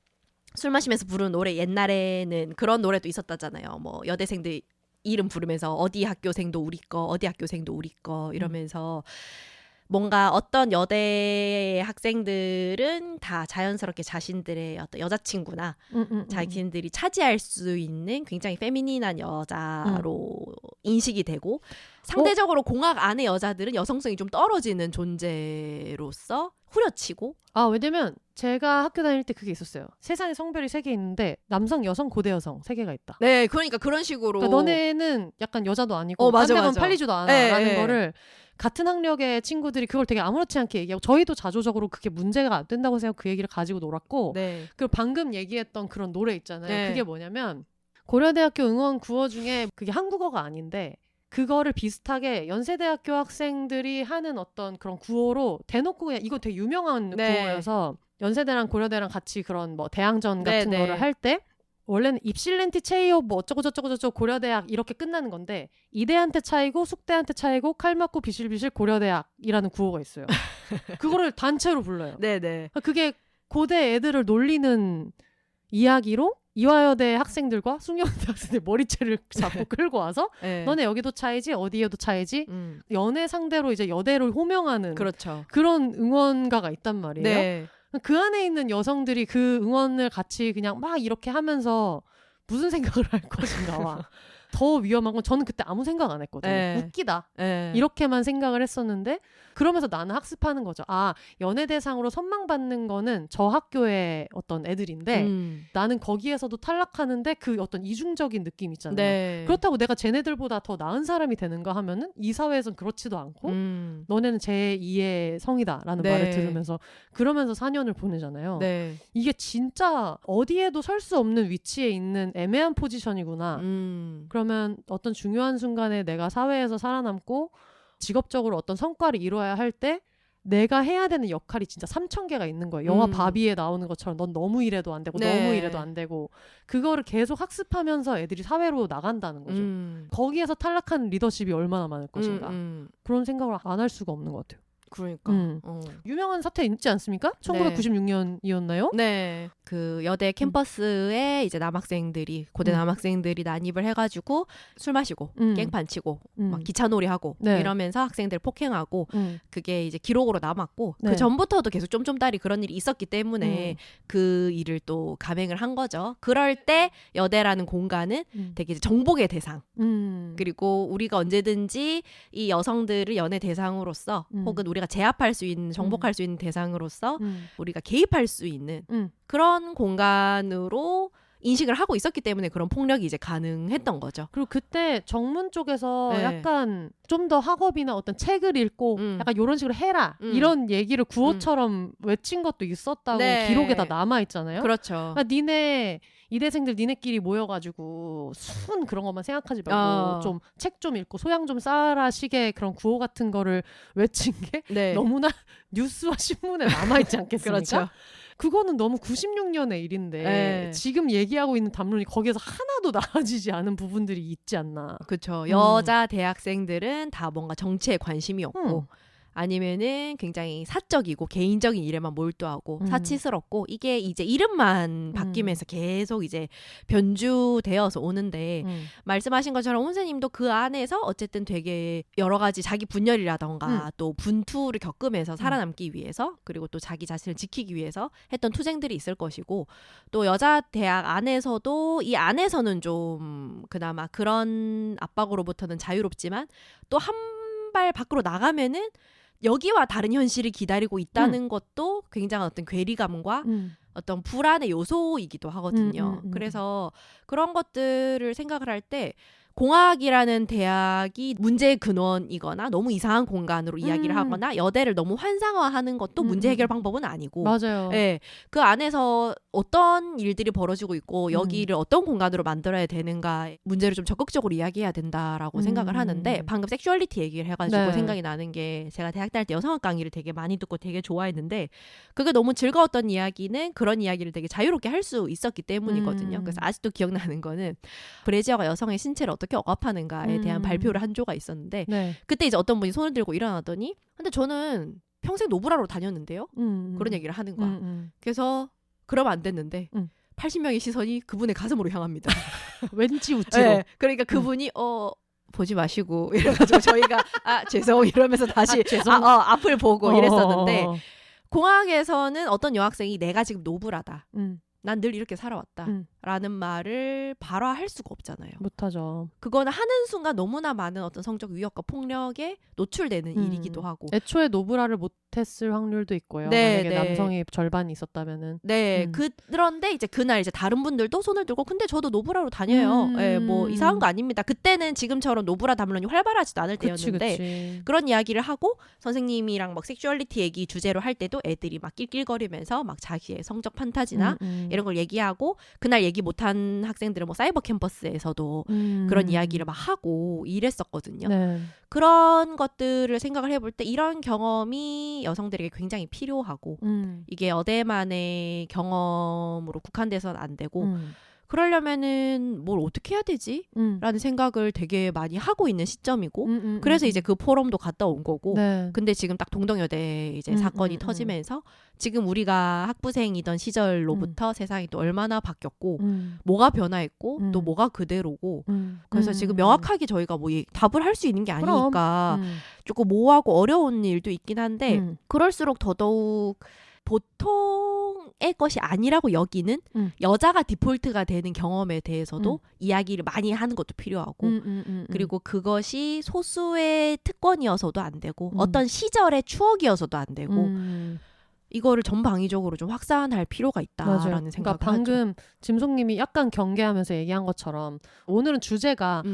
술 마시면서 부르는 노래 옛날에는 그런 노래도 있었다잖아요. 뭐 여대생들 이름 부르면서 어디 학교생도 우리 거, 어디 학교생도 우리 거 이러면서 뭔가 어떤 여대 학생들은 다 자연스럽게 자신들의 어떤 여자친구나 자신들이 차지할 수 있는 굉장히 페미닌한 여자로 인식이 되고 상대적으로 공학 안의 여자들은 여성성이 좀 떨어지는 존재로서 후려치고 왜냐면 제가 학교 다닐 때 그게 있었어요. 세상에 성별이 3개 있는데 남성, 여성, 고대 여성 3개가 있다. 네, 그러니까 그런 식으로 그러니까 너네는 약간 여자도 아니고 딴 데건 팔리지도 않아 라는 거를 같은 학력의 친구들이 그걸 되게 아무렇지 않게 얘기하고 저희도 자조적으로 그게 문제가 안 된다고 생각하고 그 얘기를 가지고 놀았고 그리고 방금 얘기했던 그런 노래 있잖아요. 그게 뭐냐면 고려대학교 응원 구호 중에 그게 한국어가 아닌데 그거를 비슷하게 연세대학교 학생들이 하는 어떤 그런 구호로 대놓고 그냥 이거 되게 유명한 구호여서 연세대랑 고려대랑 같이 그런 뭐 대항전 같은 거를 할 때 원래는 입실렌티 체이오 뭐 어쩌고 고려대학 이렇게 끝나는 건데 이대한테 차이고 숙대한테 차이고 칼 맞고 비실비실 고려대학이라는 구호가 있어요. 그거를 단체로 불러요. 네네. 그게 고대 애들을 놀리는 이야기로 이화여대 학생들과 숭영대 학생들 머리채를 잡고 끌고 와서 너네 여기도 차이지 어디에도 차이지 연애 상대로 이제 여대를 호명하는 그렇죠. 그런 응원가가 있단 말이에요. 네. 그 안에 있는 여성들이 그 응원을 같이 그냥 막 이렇게 하면서 무슨 생각을 할 것인가와 더 위험한 건 저는 그때 아무 생각 안 했거든요. 웃기다. 이렇게만 생각을 했었는데 그러면서 나는 학습하는 거죠. 연예대상으로 선망받는 거는 저 학교의 어떤 애들인데 나는 거기에서도 탈락하는데 그 어떤 이중적인 느낌 있잖아요. 그렇다고 내가 쟤네들보다 더 나은 사람이 되는가 하면은 이 사회에선 그렇지도 않고 너네는 제2의 성이다라는 말을 들으면서 그러면서 4년을 보내잖아요. 이게 진짜 어디에도 설 수 없는 위치에 있는 애매한 포지션이구나. 그러면 어떤 중요한 순간에 내가 사회에서 살아남고 직업적으로 어떤 성과를 이루어야 할 때 내가 해야 되는 역할이 진짜 3,000개가 있는 거예요. 영화 바비에 나오는 것처럼 넌 너무 이래도 안 되고 너무 이래도 안 되고 그거를 계속 학습하면서 애들이 사회로 나간다는 거죠. 거기에서 탈락한 리더십이 얼마나 많을 것인가. 그런 생각을 안 할 수가 없는 것 같아요. 그러니까 유명한 사태 있지 않습니까? 1996년이었나요? 네. 그 여대 캠퍼스에 이제 남학생들이 고대 남학생들이 난입을 해가지고 술 마시고 깽판 치고 막 기차놀이 하고 이러면서 학생들 폭행하고 그게 이제 기록으로 남았고 그 전부터도 계속 쫌쫌따리 그런 일이 있었기 때문에 그 일을 또 감행을 한 거죠. 그럴 때 여대라는 공간은 되게 이제 정복의 대상 그리고 우리가 언제든지 이 여성들을 연애 대상으로서 혹은 우리가 제압할 수 있는 정복할 수 있는 대상으로서 우리가 개입할 수 있는 그런 공간으로 인식을 하고 있었기 때문에 그런 폭력이 이제 가능했던 거죠. 그리고 그때 정문 쪽에서 약간 좀 더 학업이나 어떤 책을 읽고 약간 이런 식으로 해라 이런 얘기를 구호처럼 외친 것도 있었다고 기록에 다 남아있잖아요. 그렇죠. 그러니까 니네 이대생들 니네끼리 모여가지고 순 그런 것만 생각하지 말고 좀 책 좀 읽고 소양 좀 쌓아라 식의 그런 구호 같은 거를 외친 게 너무나 뉴스와 신문에 남아있지 않겠습니까? 그렇죠. 그거는 너무 96년의 일인데 지금 얘기하고 있는 담론이 거기에서 하나도 나아지지 않은 부분들이 있지 않나. 그렇죠. 여자 대학생들은 다 뭔가 정치에 관심이 없고 아니면은 굉장히 사적이고 개인적인 일에만 몰두하고 사치스럽고 이게 이제 이름만 바뀌면서 계속 이제 변주되어서 오는데 말씀하신 것처럼 혼세님도 그 안에서 어쨌든 되게 여러 가지 자기 분열이라던가 또 분투를 겪으면서 살아남기 위해서 그리고 또 자기 자신을 지키기 위해서 했던 투쟁들이 있을 것이고 또 여자 대학 안에서도 이 안에서는 좀 그나마 그런 압박으로부터는 자유롭지만 또 한 발 밖으로 나가면은 여기와 다른 현실이 기다리고 있다는 것도 굉장한 어떤 괴리감과 어떤 불안의 요소이기도 하거든요. 그래서 그런 것들을 생각을 할 때 공학이라는 대학이 문제의 근원이거나 너무 이상한 공간으로 이야기를 하거나 여대를 너무 환상화하는 것도 문제 해결 방법은 아니고 맞아요. 네, 그 안에서 어떤 일들이 벌어지고 있고 여기를 어떤 공간으로 만들어야 되는가 문제를 좀 적극적으로 이야기해야 된다라고 생각을 하는데 방금 섹슈얼리티 얘기를 해가지고 생각이 나는 게 제가 대학 다닐 때 여성학 강의를 되게 많이 듣고 되게 좋아했는데 그게 너무 즐거웠던 이야기는 그런 이야기를 되게 자유롭게 할 수 있었기 때문이거든요. 그래서 아직도 기억나는 거는 브래지어가 여성의 신체를 어떻게 억압하는가에 대한 발표를 한 조가 있었는데 그때 이제 어떤 분이 손을 들고 일어나더니 근데 저는 평생 노브라로 다녔는데요. 그런 얘기를 하는 거야. 그래서 그러면 안 됐는데 80명의 시선이 그분의 가슴으로 향합니다. 왠지 웃지로. 네, 그러니까 그분이 보지 마시고 이래가지고 저희가 죄송 이러면서 다시 앞을 보고 이랬었는데 공학에서는 어떤 여학생이 내가 지금 노브라다. 난 늘 이렇게 살아왔다. 라는 말을 발화할 수가 없잖아요. 못하죠. 그거는 하는 순간 너무나 많은 어떤 성적 위협과 폭력에 노출되는 일이기도 하고. 애초에 노브라를 못했을 확률도 있고요. 만약에 남성이 절반이 있었다면은. 그런데 이제 그날 이제 다른 분들도 손을 들고 근데 저도 노브라로 다녀요. 뭐 이상한 거 아닙니다. 그때는 지금처럼 노브라 담론이 활발하지도 않을 때였는데 그치. 그런 이야기를 하고 선생님이랑 막 섹슈얼리티 얘기 주제로 할 때도 애들이 막 낄낄거리면서 막 자기의 성적 판타지나 이런 걸 얘기하고 그날 얘기 못한 학생들은 뭐 사이버 캠퍼스에서도 그런 이야기를 막 하고 이랬었거든요. 그런 것들을 생각을 해볼 때 이런 경험이 여성들에게 굉장히 필요하고 이게 여대만의 경험으로 국한돼서는 안 되고 그러려면은 뭘 어떻게 해야 되지? 라는 생각을 되게 많이 하고 있는 시점이고 그래서 이제 그 포럼도 갔다 온 거고 근데 지금 딱 동덕여대 이제 사건이 터지면서 지금 우리가 학부생이던 시절로부터 세상이 또 얼마나 바뀌었고 뭐가 변화했고 또 뭐가 그대로고 그래서 지금 명확하게 저희가 뭐 답을 할 수 있는 게 아니니까 조금 모호하고 어려운 일도 있긴 한데 그럴수록 더더욱 보통의 것이 아니라고 여기는 여자가 디폴트가 되는 경험에 대해서도 이야기를 많이 하는 것도 필요하고 그리고 그것이 소수의 특권이어서도 안 되고 어떤 시절의 추억이어서도 안 되고 이거를 전방위적으로 좀 확산할 필요가 있다라는 생각을 그러니까 방금 짐송님이 약간 경계하면서 얘기한 것처럼 오늘은 주제가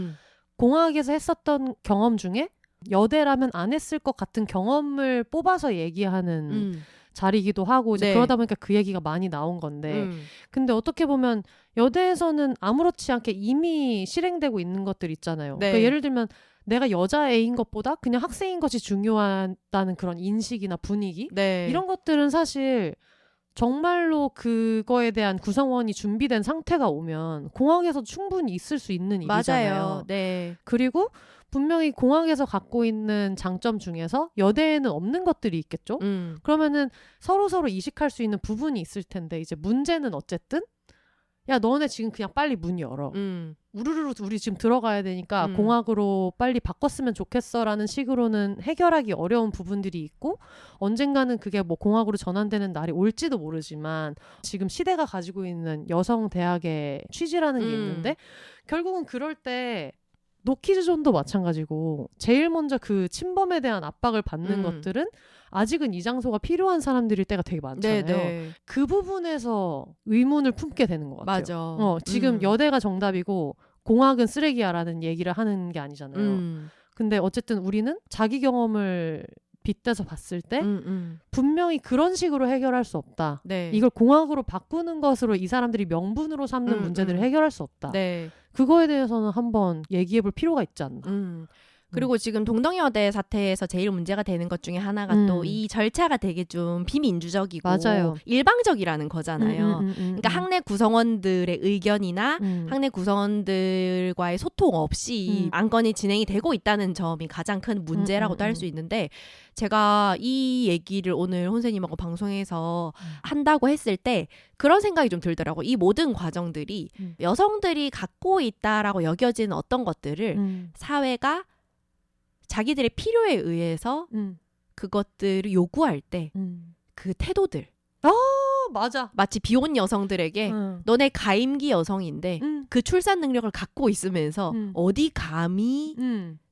공학에서 했었던 경험 중에 여대라면 안 했을 것 같은 경험을 뽑아서 얘기하는 자리이기도 하고 이제 그러다 보니까 그 얘기가 많이 나온 건데 근데 어떻게 보면 여대에서는 아무렇지 않게 이미 실행되고 있는 것들 있잖아요. 그러니까 예를 들면 내가 여자애인 것보다 그냥 학생인 것이 중요하다는 그런 인식이나 분위기 이런 것들은 사실 정말로 그거에 대한 구성원이 준비된 상태가 오면 공학에서 충분히 있을 수 있는 일이잖아요. 맞아요. 그리고 분명히 공학에서 갖고 있는 장점 중에서 여대에는 없는 것들이 있겠죠. 그러면은 서로 이식할 수 있는 부분이 있을 텐데 이제 문제는 어쨌든 야 너네 지금 그냥 빨리 문 열어. 우르르 우리 지금 들어가야 되니까 공학으로 빨리 바꿨으면 좋겠어라는 식으로는 해결하기 어려운 부분들이 있고 언젠가는 그게 뭐 공학으로 전환되는 날이 올지도 모르지만 지금 시대가 가지고 있는 여성 대학의 취지라는 게 있는데 결국은 그럴 때 노키즈존도 마찬가지고 제일 먼저 그 침범에 대한 압박을 받는 것들은 아직은 이 장소가 필요한 사람들일 때가 되게 많잖아요. 네네. 그 부분에서 의문을 품게 되는 것 같아요. 맞아. 지금 여대가 정답이고 공학은 쓰레기야라는 얘기를 하는 게 아니잖아요. 근데 어쨌든 우리는 자기 경험을 빗대서 봤을 때 분명히 그런 식으로 해결할 수 없다. 네. 이걸 공학으로 바꾸는 것으로 이 사람들이 명분으로 삼는 문제들을 해결할 수 없다. 네. 그거에 대해서는 한번 얘기해볼 필요가 있지 않나. 그리고 지금 동덕여대 사태에서 제일 문제가 되는 것 중에 하나가 또 이 절차가 되게 좀 비민주적이고 맞아요. 일방적이라는 거잖아요. 그러니까 학내 구성원들의 의견이나 학내 구성원들과의 소통 없이 안건이 진행이 되고 있다는 점이 가장 큰 문제라고도 할 수 있는데 제가 이 얘기를 오늘 혼세님하고 방송에서 한다고 했을 때 그런 생각이 좀 들더라고요. 이 모든 과정들이 여성들이 갖고 있다라고 여겨지는 어떤 것들을 사회가 자기들의 필요에 의해서 그것들을 요구할 때 그 태도들. 맞아. 마치 비혼 여성들에게 너네 가임기 여성인데 그 출산 능력을 갖고 있으면서 어디 감히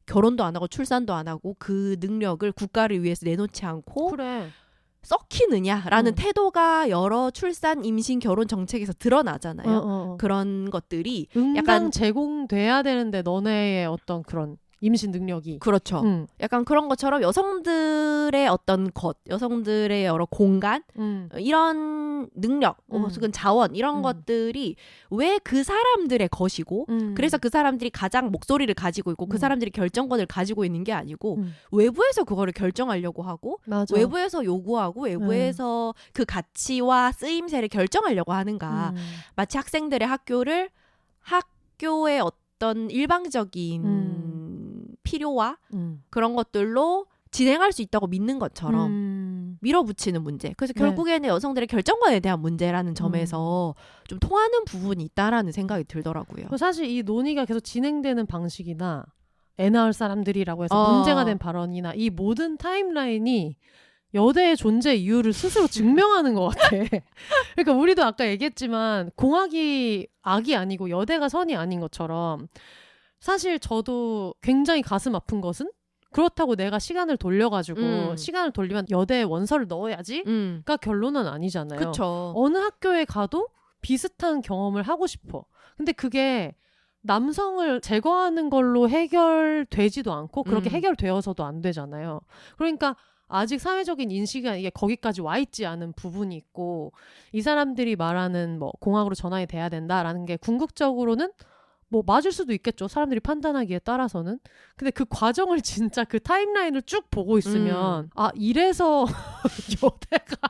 결혼도 안 하고 출산도 안 하고 그 능력을 국가를 위해서 내놓지 않고 그래. 썩히느냐라는 태도가 여러 출산, 임신, 결혼 정책에서 드러나잖아요. 그런 것들이 약간 제공돼야 되는데 너네의 어떤 그런 임신 능력이. 그렇죠. 약간 그런 것처럼 여성들의 어떤 것, 여성들의 여러 공간, 이런 능력, 혹은 자원 이런 것들이 왜 그 사람들의 것이고 그래서 그 사람들이 가장 목소리를 가지고 있고 그 사람들이 결정권을 가지고 있는 게 아니고 외부에서 그거를 결정하려고 하고 맞아. 외부에서 요구하고 외부에서 그 가치와 쓰임새를 결정하려고 하는가. 마치 학생들의 학교의 어떤 일방적인 필요와 그런 것들로 진행할 수 있다고 믿는 것처럼 밀어붙이는 문제. 그래서 결국에는 여성들의 결정권에 대한 문제라는 점에서 좀 통하는 부분이 있다라는 생각이 들더라고요. 사실 이 논의가 계속 진행되는 방식이나 애 낳을 사람들이라고 해서 문제가 된 발언이나 이 모든 타임라인이 여대의 존재 이유를 스스로 증명하는 것 같아. 그러니까 우리도 아까 얘기했지만 공학이 악이 아니고 여대가 선이 아닌 것처럼 사실 저도 굉장히 가슴 아픈 것은 그렇다고 내가 시간을 돌려가지고 시간을 돌리면 여대에 원서를 넣어야지가 결론은 아니잖아요. 그쵸. 어느 학교에 가도 비슷한 경험을 하고 싶어. 근데 그게 남성을 제거하는 걸로 해결되지도 않고 그렇게 해결되어서도 안 되잖아요. 그러니까 아직 사회적인 인식이 이게 거기까지 와 있지 않은 부분이 있고 이 사람들이 말하는 뭐 공학으로 전환이 돼야 된다라는 게 궁극적으로는 뭐 맞을 수도 있겠죠. 사람들이 판단하기에 따라서는. 근데 그 과정을 진짜 그 타임라인을 쭉 보고 있으면 아 이래서 여대가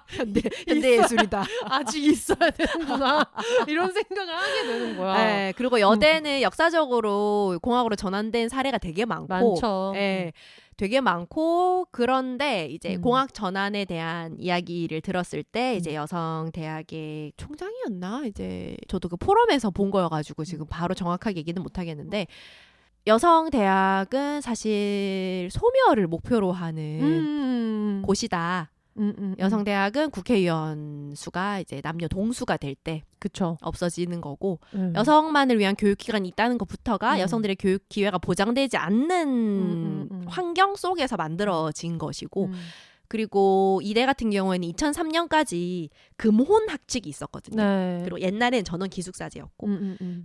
현대예술이다. 아직 있어야 되는구나. 이런 생각을 하게 되는 거야. 네, 그리고 여대는 역사적으로 공학으로 전환된 사례가 되게 많죠. 네. 되게 많고 그런데 이제 공학 전환에 대한 이야기를 들었을 때 이제 여성 대학의 총장이었나 이제 저도 그 포럼에서 본 거여가지고 지금 바로 정확하게 얘기는 못 하겠는데 여성 대학은 사실 소멸을 목표로 하는 곳이다. 여성 대학은 국회의원 수가 이제 남녀 동수가 될 때 그쵸. 없어지는 거고 여성만을 위한 교육 기관이 있다는 것부터가 여성들의 교육 기회가 보장되지 않는 환경 속에서 만들어진 것이고 그리고 이대 같은 경우에는 2003년까지 금혼 학칙이 있었거든요. 네. 그리고 옛날엔 전원 기숙사제였고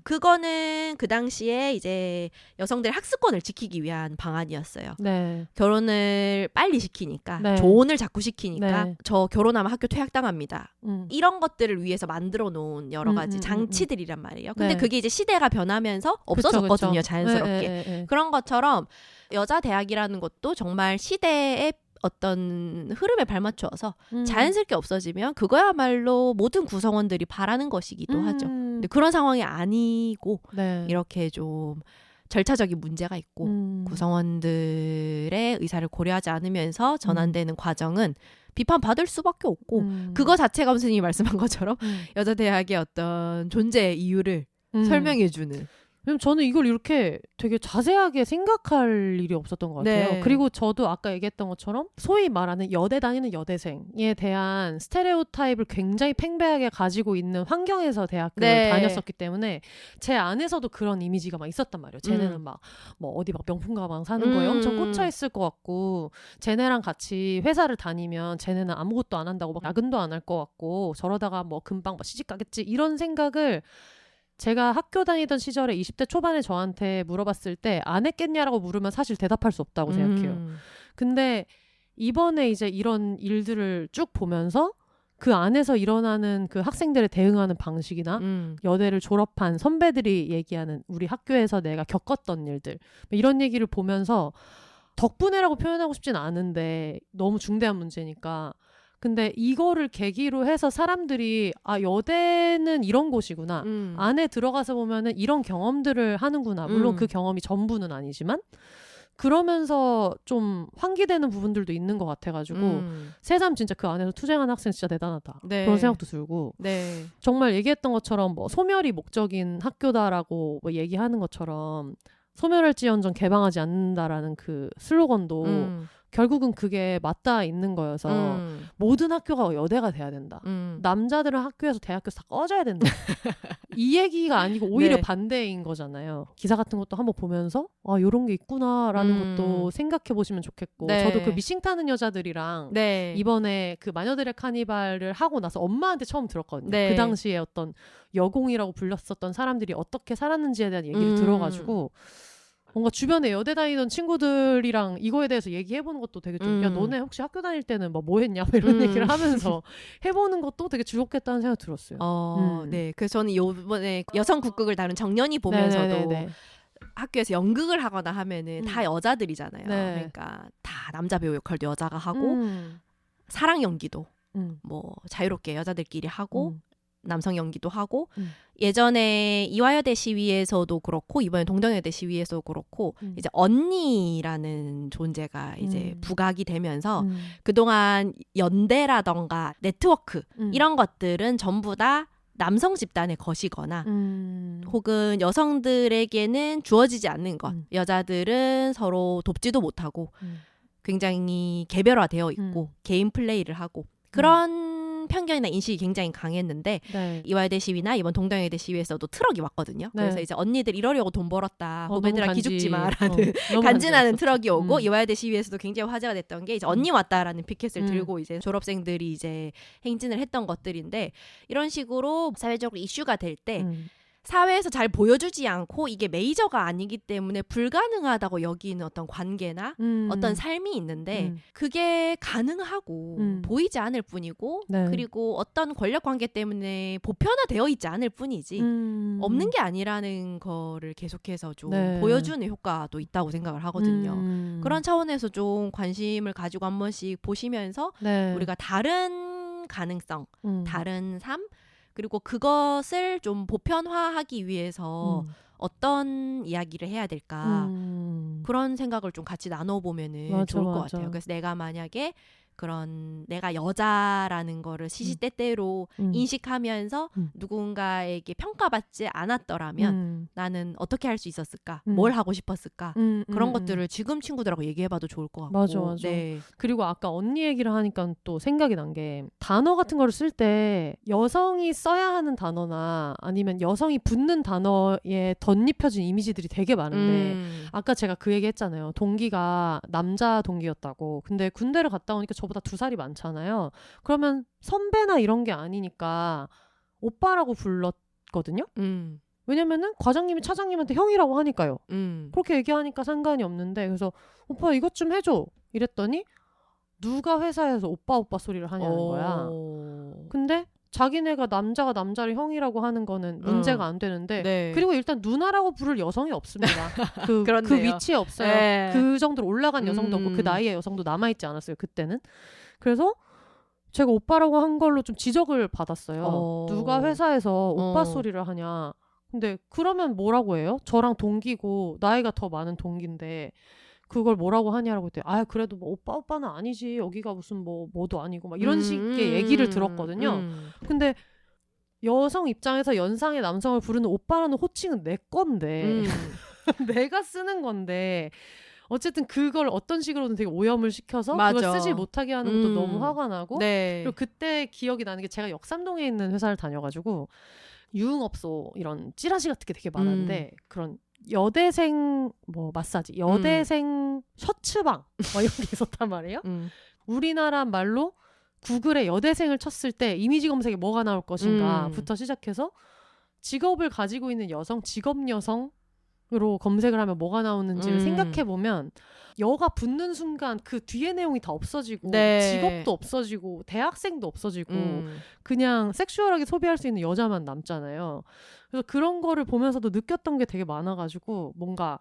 그거는 그 당시에 이제 여성들의 학습권을 지키기 위한 방안이었어요. 네. 결혼을 빨리 시키니까 네. 조혼을 자꾸 시키니까 네. 저 결혼하면 학교 퇴학당합니다. 이런 것들을 위해서 만들어 놓은 여러 가지 장치들이란 말이에요. 근데 네. 그게 이제 시대가 변하면서 없어졌거든요. 그쵸. 자연스럽게. 네. 그런 것처럼 여자 대학이라는 것도 정말 시대의 어떤 흐름에 발맞춰서 자연스럽게 없어지면 그거야말로 모든 구성원들이 바라는 것이기도 하죠. 근데 그런 상황이 아니고 네. 이렇게 좀 절차적인 문제가 있고 구성원들의 의사를 고려하지 않으면서 전환되는 과정은 비판받을 수밖에 없고 그거 자체가 선생님이 말씀한 것처럼 여자 대학의 어떤 존재 이유를 설명해주는 왜냐면 저는 이걸 이렇게 되게 자세하게 생각할 일이 없었던 것 같아요. 네. 그리고 저도 아까 얘기했던 것처럼 소위 말하는 여대 다니는 여대생에 대한 스테레오타입을 굉장히 팽배하게 가지고 있는 환경에서 대학교를 네. 다녔었기 때문에 제 안에서도 그런 이미지가 막 있었단 말이에요. 쟤네는 막 뭐 어디 막 명품 가방 사는 거에 엄청 꽂혀 있을 것 같고, 쟤네랑 같이 회사를 다니면 쟤네는 아무것도 안 한다고 막 야근도 안 할 것 같고, 저러다가 뭐 금방 막 시집 가겠지, 이런 생각을 제가 학교 다니던 시절에 20대 초반에 저한테 물어봤을 때 안 했겠냐라고 물으면 사실 대답할 수 없다고 생각해요. 근데 이번에 이제 이런 일들을 쭉 보면서 그 안에서 일어나는 그 학생들의 대응하는 방식이나 여대를 졸업한 선배들이 얘기하는 우리 학교에서 내가 겪었던 일들, 이런 얘기를 보면서 덕분에라고 표현하고 싶진 않은데 너무 중대한 문제니까, 근데 이거를 계기로 해서 사람들이 여대는 이런 곳이구나, 안에 들어가서 보면은 이런 경험들을 하는구나, 물론 그 경험이 전부는 아니지만 그러면서 좀 환기되는 부분들도 있는 것 같아가지고 새삼 진짜 그 안에서 투쟁하는 학생 진짜 대단하다, 네. 그런 생각도 들고, 네. 정말 얘기했던 것처럼 뭐 소멸이 목적인 학교다라고 뭐 얘기하는 것처럼 소멸할지언정 개방하지 않는다라는 그 슬로건도 결국은 그게 맞닿아 있는 거여서 모든 학교가 여대가 돼야 된다. 남자들은 학교에서 대학교에서 다 꺼져야 된다. 이 얘기가 아니고 오히려 네. 반대인 거잖아요. 기사 같은 것도 한번 보면서 요런 게 있구나라는 것도 생각해 보시면 좋겠고, 네. 저도 그 미싱 타는 여자들이랑 네. 이번에 그 마녀들의 카니발을 하고 나서 엄마한테 처음 들었거든요. 네. 그 당시에 어떤 여공이라고 불렸었던 사람들이 어떻게 살았는지에 대한 얘기를 들어가지고 뭔가 주변에 여대 다니던 친구들이랑 이거에 대해서 얘기해보는 것도 되게 좀, 야, 너네 혹시 학교 다닐 때는 뭐 했냐? 이런 얘기를 하면서 해보는 것도 되게 즐겁겠다는 생각이 들었어요. 네. 그래서 저는 요번에 여성 국극을 다룬 정년이 보면서도 네네네네. 학교에서 연극을 하거나 하면은 다 여자들이잖아요. 네. 그러니까 다 남자 배우 역할도 여자가 하고, 사랑 연기도 뭐 자유롭게 여자들끼리 하고, 남성 연기도 하고, 예전에 이화여대 시위에서도 그렇고 이번에 동덕여대 시위에서도 그렇고 이제 언니라는 존재가 이제 부각이 되면서 그동안 연대라던가 네트워크 이런 것들은 전부 다 남성 집단의 것이거나 혹은 여성들에게는 주어지지 않는 것, 여자들은 서로 돕지도 못하고 굉장히 개별화되어 있고 개인 플레이를 하고 그런 편견이나 인식이 굉장히 강했는데 네. 이화여대 시위나 이번 동덕여대 시위에서도 트럭이 왔거든요. 네. 그래서 이제 언니들 이러려고 돈 벌었다. 후배들아 기죽지 마라는 간지나는 트럭이 오고 이화여대 시위에서도 굉장히 화제가 됐던 게 이제 언니 왔다라는 피켓을 들고 이제 졸업생들이 이제 행진을 했던 것들인데, 이런 식으로 사회적으로 이슈가 될 때 사회에서 잘 보여주지 않고 이게 메이저가 아니기 때문에 불가능하다고 여기는 어떤 관계나 어떤 삶이 있는데 그게 가능하고 보이지 않을 뿐이고 네. 그리고 어떤 권력 관계 때문에 보편화되어 있지 않을 뿐이지 없는 게 아니라는 거를 계속해서 좀 네. 보여주는 효과도 있다고 생각을 하거든요. 그런 차원에서 좀 관심을 가지고 한 번씩 보시면서 네. 우리가 다른 가능성, 다른 삶, 그리고 그것을 좀 보편화하기 위해서 어떤 이야기를 해야 될까 그런 생각을 좀 같이 나눠보면은 좋을 것 같아요. 그래서 내가 만약에 그런 내가 여자라는 거를 시시때때로 인식하면서 누군가에게 평가받지 않았더라면 나는 어떻게 할 수 있었을까? 뭘 하고 싶었을까? 그런 것들을 지금 친구들하고 얘기해봐도 좋을 것 같고. 맞아. 네. 그리고 아까 언니 얘기를 하니까 또 생각이 난 게, 단어 같은 거를 쓸 때 여성이 써야 하는 단어나 아니면 여성이 붙는 단어에 덧입혀진 이미지들이 되게 많은데 아까 제가 그 얘기 했잖아요. 동기가 남자 동기였다고. 근데 군대를 갔다 오니까 저보다 2살이 많잖아요. 그러면 선배나 이런 게 아니니까 오빠라고 불렀거든요. 왜냐면은 과장님이 차장님한테 형이라고 하니까요. 그렇게 얘기하니까 상관이 없는데, 그래서 오빠 이것 좀 해줘 이랬더니 누가 회사에서 오빠 소리를 하냐는 거야. 근데 자기네가 남자가 남자를 형이라고 하는 거는 문제가 안 되는데 네. 그리고 일단 누나라고 부를 여성이 없습니다. 그 위치에 없어요. 네. 그 정도로 올라간 여성도 없고 그 나이의 여성도 남아있지 않았어요. 그때는. 그래서 제가 오빠라고 한 걸로 좀 지적을 받았어요. 누가 회사에서 오빠 소리를 하냐. 근데 그러면 뭐라고 해요? 저랑 동기고 나이가 더 많은 동기인데 그걸 뭐라고 하냐라고 했더니 그래도 뭐 오빠는 아니지, 여기가 무슨 뭐도 아니고 막 이런 식의 얘기를 들었거든요. 근데 여성 입장에서 연상의 남성을 부르는 오빠라는 호칭은 내 건데 내가 쓰는 건데 어쨌든 그걸 어떤 식으로든 되게 오염을 시켜서 맞아. 그걸 쓰지 못하게 하는 것도 너무 화가 나고 네. 그리고 그때 기억이 나는 게 제가 역삼동에 있는 회사를 다녀가지고 유흥업소 이런 찌라시 같은 게 되게 많은데 그런 여대생 뭐 마사지 여대생 셔츠방 막 이런 게 있었단 말이에요. 우리나라 말로 구글에 여대생을 쳤을 때 이미지 검색에 뭐가 나올 것인가부터 시작해서 직업을 가지고 있는 여성, 직업 여성으로 검색을 하면 뭐가 나오는지를 생각해보면 여가 붙는 순간 그 뒤에 내용이 다 없어지고 네. 직업도 없어지고 대학생도 없어지고 그냥 섹슈얼하게 소비할 수 있는 여자만 남잖아요. 그래서 그런 거를 보면서도 느꼈던 게 되게 많아가지고 뭔가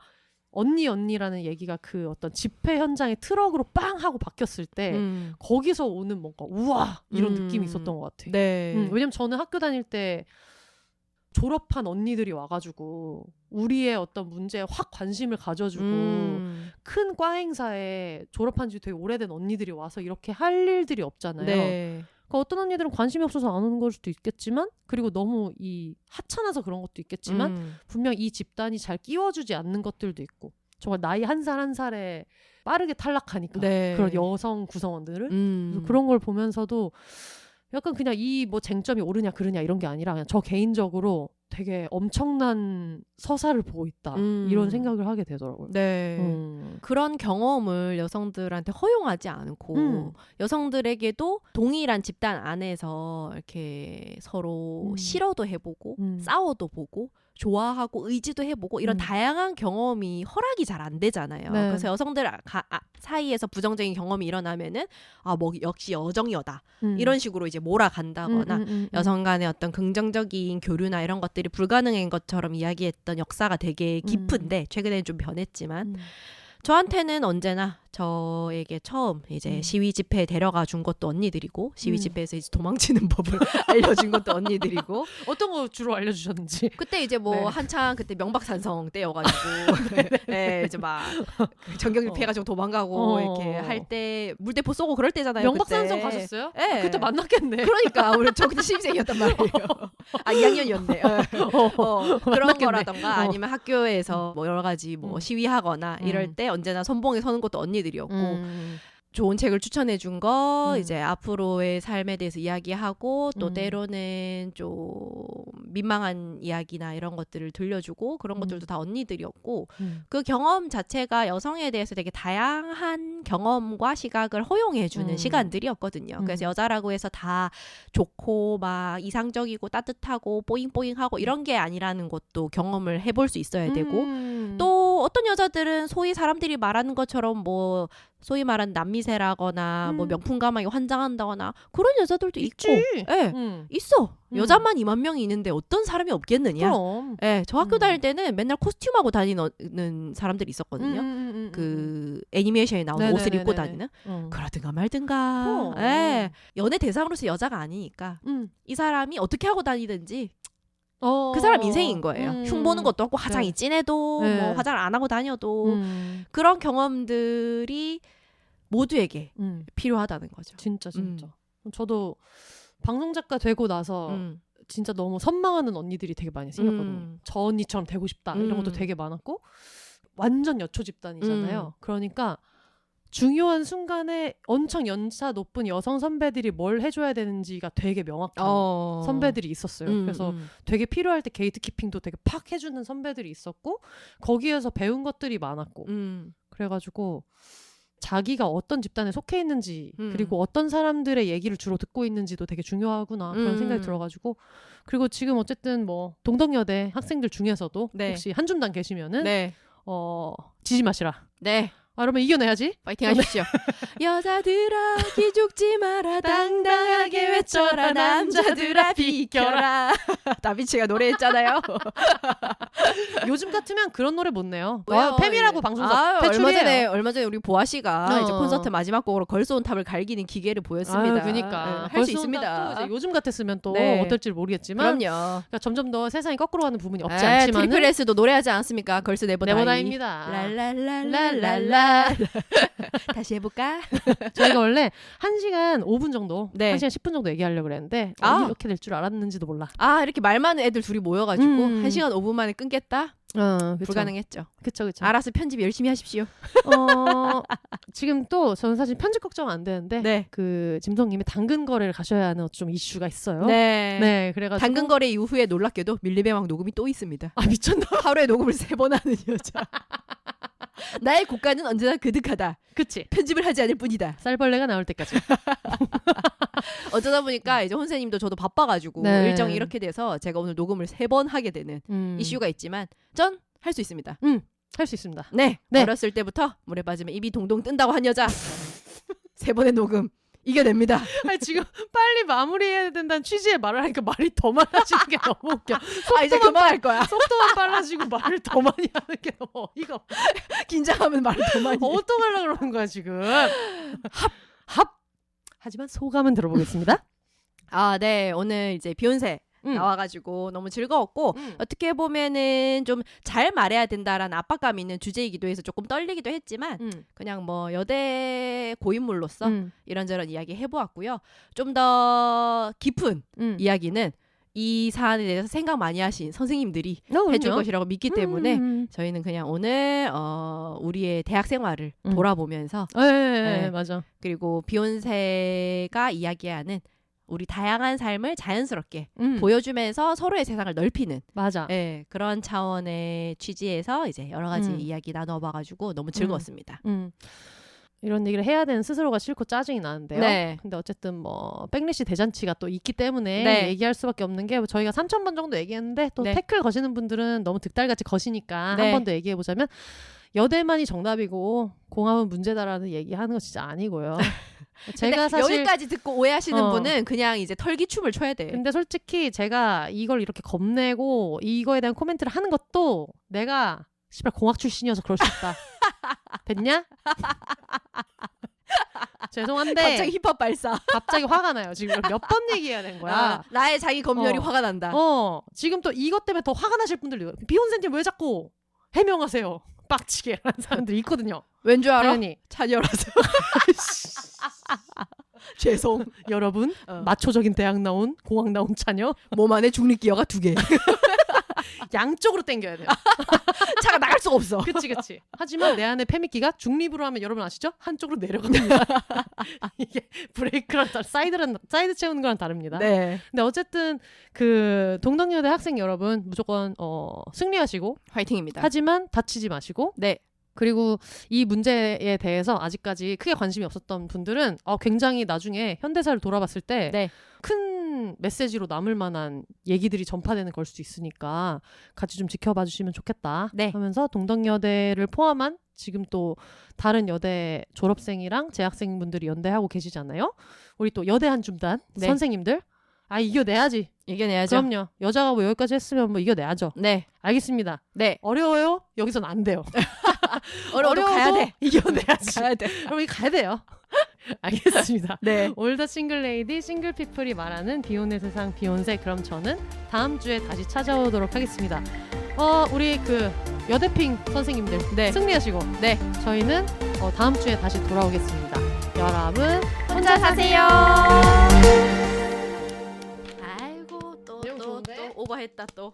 언니라는 얘기가 그 어떤 집회 현장의 트럭으로 빵 하고 바뀌었을 때 거기서 오는 뭔가 우와 이런 느낌이 있었던 것 같아요. 네. 왜냐면 저는 학교 다닐 때 졸업한 언니들이 와가지고 우리의 어떤 문제에 확 관심을 가져주고 큰 과 행사에 졸업한 지 되게 오래된 언니들이 와서 이렇게 할 일들이 없잖아요. 네. 그러니까 어떤 언니들은 관심이 없어서 안 오는 걸 수도 있겠지만 그리고 너무 이 하찮아서 그런 것도 있겠지만 분명 이 집단이 잘 끼워주지 않는 것들도 있고 정말 나이 한 살 한 살에 빠르게 탈락하니까 네. 그런 여성 구성원들을 그래서 그런 걸 보면서도 약간 그냥 이 뭐 쟁점이 옳으냐 그르냐 이런 게 아니라 그냥 저 개인적으로 되게 엄청난 서사를 보고 있다 이런 생각을 하게 되더라고요. 네. 그런 경험을 여성들한테 허용하지 않고 여성들에게도 동일한 집단 안에서 이렇게 서로 싫어도 해보고 싸워도 보고 좋아하고 의지도 해보고 이런 다양한 경험이 허락이 잘 안 되잖아요. 네. 그래서 여성들 사이에서 부정적인 경험이 일어나면은 뭐 역시 여정여다 이런 식으로 이제 몰아간다거나 여성 간의 어떤 긍정적인 교류나 이런 것들이 불가능한 것처럼 이야기했던 역사가 되게 깊은데 최근에는 좀 변했지만 저한테는 언제나 저에게 처음 이제 시위 집회에 데려가 준 것도 언니들이고 시위 집회에서 이제 도망치는 법을 알려준 것도 언니들이고 어떤 거 주로 알려주셨는지 그때 이제 뭐 네. 한창 그때 명박산성 때여가지고 네, 이제 막 전경질 피해가지고 도망가고 이렇게 할 때 물대포 쏘고 그럴 때잖아요. 명박산성 그때. 가셨어요? 네. 그때 만났겠네. 그러니까 우리 저 그때 신입생이었단 말이에요. 2학년이었네. 그런 만났겠네. 거라던가 아니면 학교에서 뭐 여러 가지 뭐 시위하거나 이럴 때 언제나 선봉에 서는 것도 언니들이었고 좋은 책을 추천해 준 거 이제 앞으로의 삶에 대해서 이야기하고 또 때로는 좀 민망한 이야기나 이런 것들을 들려주고 그런 것들도 다 언니들이었고 그 경험 자체가 여성에 대해서 되게 다양한 경험과 시각을 허용해 주는 시간들이었거든요. 그래서 여자라고 해서 다 좋고 막 이상적이고 따뜻하고 뽀잉뽀잉하고 이런 게 아니라는 것도 경험을 해볼 수 있어야 되고 또 어떤 여자들은 소위 사람들이 말하는 것처럼 뭐 소위 말하는 남미세라거나 뭐 명품 가방에 환장한다거나 그런 여자들도 있지. 있고 있어. 여자만 2만 명이 있는데 어떤 사람이 없겠느냐. 저 학교 다닐 때는 맨날 코스튬하고 다니는 사람들이 있었거든요. 그 애니메이션에 나오는 옷을 입고 다니는 그러든가 말든가. 연애 대상으로서 여자가 아니니까 이 사람이 어떻게 하고 다니든지 그 사람 인생인 거예요. 흉 보는 것도 없고 화장이 진해도 뭐 화장을 안 하고 다녀도 그런 경험들이 모두에게 필요하다는 거죠. 진짜 저도 방송작가 되고 나서 진짜 너무 선망하는 언니들이 되게 많이 생겼거든요. 저 언니처럼 되고 싶다 이런 것도 되게 많았고 완전 여초 집단이잖아요. 그러니까 중요한 순간에 엄청 연차 높은 여성 선배들이 뭘 해줘야 되는지가 되게 명확한 선배들이 있었어요. 그래서 되게 필요할 때 게이트키핑도 되게 팍 해주는 선배들이 있었고 거기에서 배운 것들이 많았고 그래가지고 자기가 어떤 집단에 속해 있는지 그리고 어떤 사람들의 얘기를 주로 듣고 있는지도 되게 중요하구나 그런 생각이 들어가지고 그리고 지금 어쨌든 뭐 동덕여대 학생들 중에서도 혹시 한 줌단 계시면은 지지 마시라. 네. 그러면 이겨내야지. 파이팅 하십시오. 여자들아 기죽지 마라 당당하게 외쳐라 남자들아 비켜라. 다비치가 노래했잖아요. 요즘 같으면 그런 노래 못 내요. 팸이라고 방송사 얼마 전에 우리 보아 씨가 이제 콘서트 마지막 곡으로 걸스온탑을 갈기는 기계를 보였습니다. 그러니까 할 수 있습니다. 이제 요즘 같았으면 또 어떨지 모르겠지만 그럼요. 그러니까 점점 더 세상이 거꾸로 가는 부분이 없지 않지만 트리플 S도 노래하지 않습니까? 걸스 네버다이. 네버다이입니다. 랄랄랄랄랄라 따라라. 다시 해볼까? 저희가 원래 1시간 5분 정도, 네. 1시간 10분 정도 얘기하려고 그랬는데 이렇게 될 줄 알았는지도 몰라. 이렇게 말 많은 애들 둘이 모여가지고 1시간 5분 만에 끊겠다? 불가능했죠. 그쵸. 알아서 편집 열심히 하십시오. 지금 또 저는 사실 편집 걱정 안 되는데 네. 그 짐성님이 당근 거래를 가셔야 하는 좀 이슈가 있어요. 네. 그래가지고 당근 거래 이후에 놀랍게도 밀리배왕 녹음이 또 있습니다. 미쳤나? 하루에 녹음을 3번 하는 여자. 나의 고가는 언제나 그득하다. 그치. 편집을 하지 않을 뿐이다. 쌀벌레가 나올 때까지. 어쩌다 보니까 이제 혼세님도 저도 바빠가지고 일정이 이렇게 돼서 제가 오늘 녹음을 3번 하게 되는 이슈가 있지만 전 할 수 있습니다. 할 수 있습니다. 네. 어렸을 때부터 물에 빠지면 입이 동동 뜬다고 한 여자 3번의 녹음 이겨냅니다. 지금 빨리 마무리해야 된다는 취지의 말을 하니까 말이 더 많아지는 게 너무 웃겨. 이제 그만할 거야. 속도만 빨라지고 말을 더 많이 하는 게 너무 어이가 없어. 긴장하면 말을 더 많이 해. 어떡하려고 그러는 거야 지금. 합. 하지만 소감은 들어보겠습니다. 네. 오늘 이제 비욘세 나와가지고 너무 즐거웠고 어떻게 보면은 좀 잘 말해야 된다라는 압박감이 있는 주제이기도 해서 조금 떨리기도 했지만 그냥 뭐 여대 고인물로서 이런저런 이야기 해보았고요. 좀 더 깊은 이야기는 이 사안에 대해서 생각 많이 하신 선생님들이 해줄 것이라고 믿기 때문에 저희는 그냥 오늘 우리의 대학 생활을 돌아보면서 맞아. 그리고 비욘세가 이야기하는 우리 다양한 삶을 자연스럽게 보여주면서 서로의 세상을 넓히는 맞아. 그런 차원의 취지에서 이제 여러 가지 이야기 나눠봐가지고 너무 즐거웠습니다. 이런 얘기를 해야 되는 스스로가 싫고 짜증이 나는데요. 네. 근데 어쨌든 뭐 백리시 대잔치가 또 있기 때문에 얘기할 수밖에 없는 게 저희가 3,000번 정도 얘기했는데 또 태클 거시는 분들은 너무 득달같이 거시니까 한 번 더 얘기해보자면 여대만이 정답이고 공학은 문제다라는 얘기하는 거 진짜 아니고요. 제가 사실 여기까지 듣고 오해하시는 분은 그냥 이제 털기춤을 춰야 돼. 근데 솔직히 제가 이걸 이렇게 겁내고 이거에 대한 코멘트를 하는 것도 내가 씨발 공학 출신이어서 그럴 수 있다. 됐냐? 죄송한데 갑자기 힙합 발사. 갑자기 화가 나요. 지금 몇 번 얘기해야 되는 거야. 나의 자기 검열이 화가 난다. 지금 또 이것 때문에 더 화가 나실 분들 비욘세님 왜 자꾸 해명하세요. 빡치게 하는 사람들이 있거든요. 왠 줄 알아? 당연히 자녀라서. 죄송. 여러분 마초적인 대학 나온 공학 나온 자녀 몸 안에 중립기어가 2개. 양쪽으로 당겨야 돼요. 차가 나갈 수가 없어. 그치. 하지만 내 안에 패미끼가 중립으로 하면 여러분 아시죠? 한쪽으로 내려갑니다. 이게 브레이크랑 사이드 채우는 거랑 다릅니다. 네. 근데 어쨌든 그 동덕여대 학생 여러분 무조건 승리하시고 화이팅입니다. 하지만 다치지 마시고 네. 그리고 이 문제에 대해서 아직까지 크게 관심이 없었던 분들은 굉장히 나중에 현대사를 돌아봤을 때 큰 메시지로 남을 만한 얘기들이 전파되는 걸 수도 있으니까 같이 좀 지켜봐 주시면 좋겠다 하면서 동덕여대를 포함한 지금 또 다른 여대 졸업생이랑 재학생분들이 연대하고 계시잖아요. 우리 또 여대 한 줌단 선생님들 이겨내야지. 그럼요. 여자가 뭐 여기까지 했으면 뭐 이겨내야죠. 네. 알겠습니다. 네. 어려워요? 여기선 안 돼요. 어려워도 가야 돼. 이겨내야지. 가야 돼. 그럼 가야 돼요. 알겠습니다. 네. 올더 싱글레이디 싱글피플이 말하는 비혼의 세상 비욘세. 그럼 저는 다음 주에 다시 찾아오도록 하겠습니다. 우리 그 여대핑 선생님들 승리하시고 저희는 다음 주에 다시 돌아오겠습니다. 여러분 혼자 사세요. 아이고 또 오버했다 또.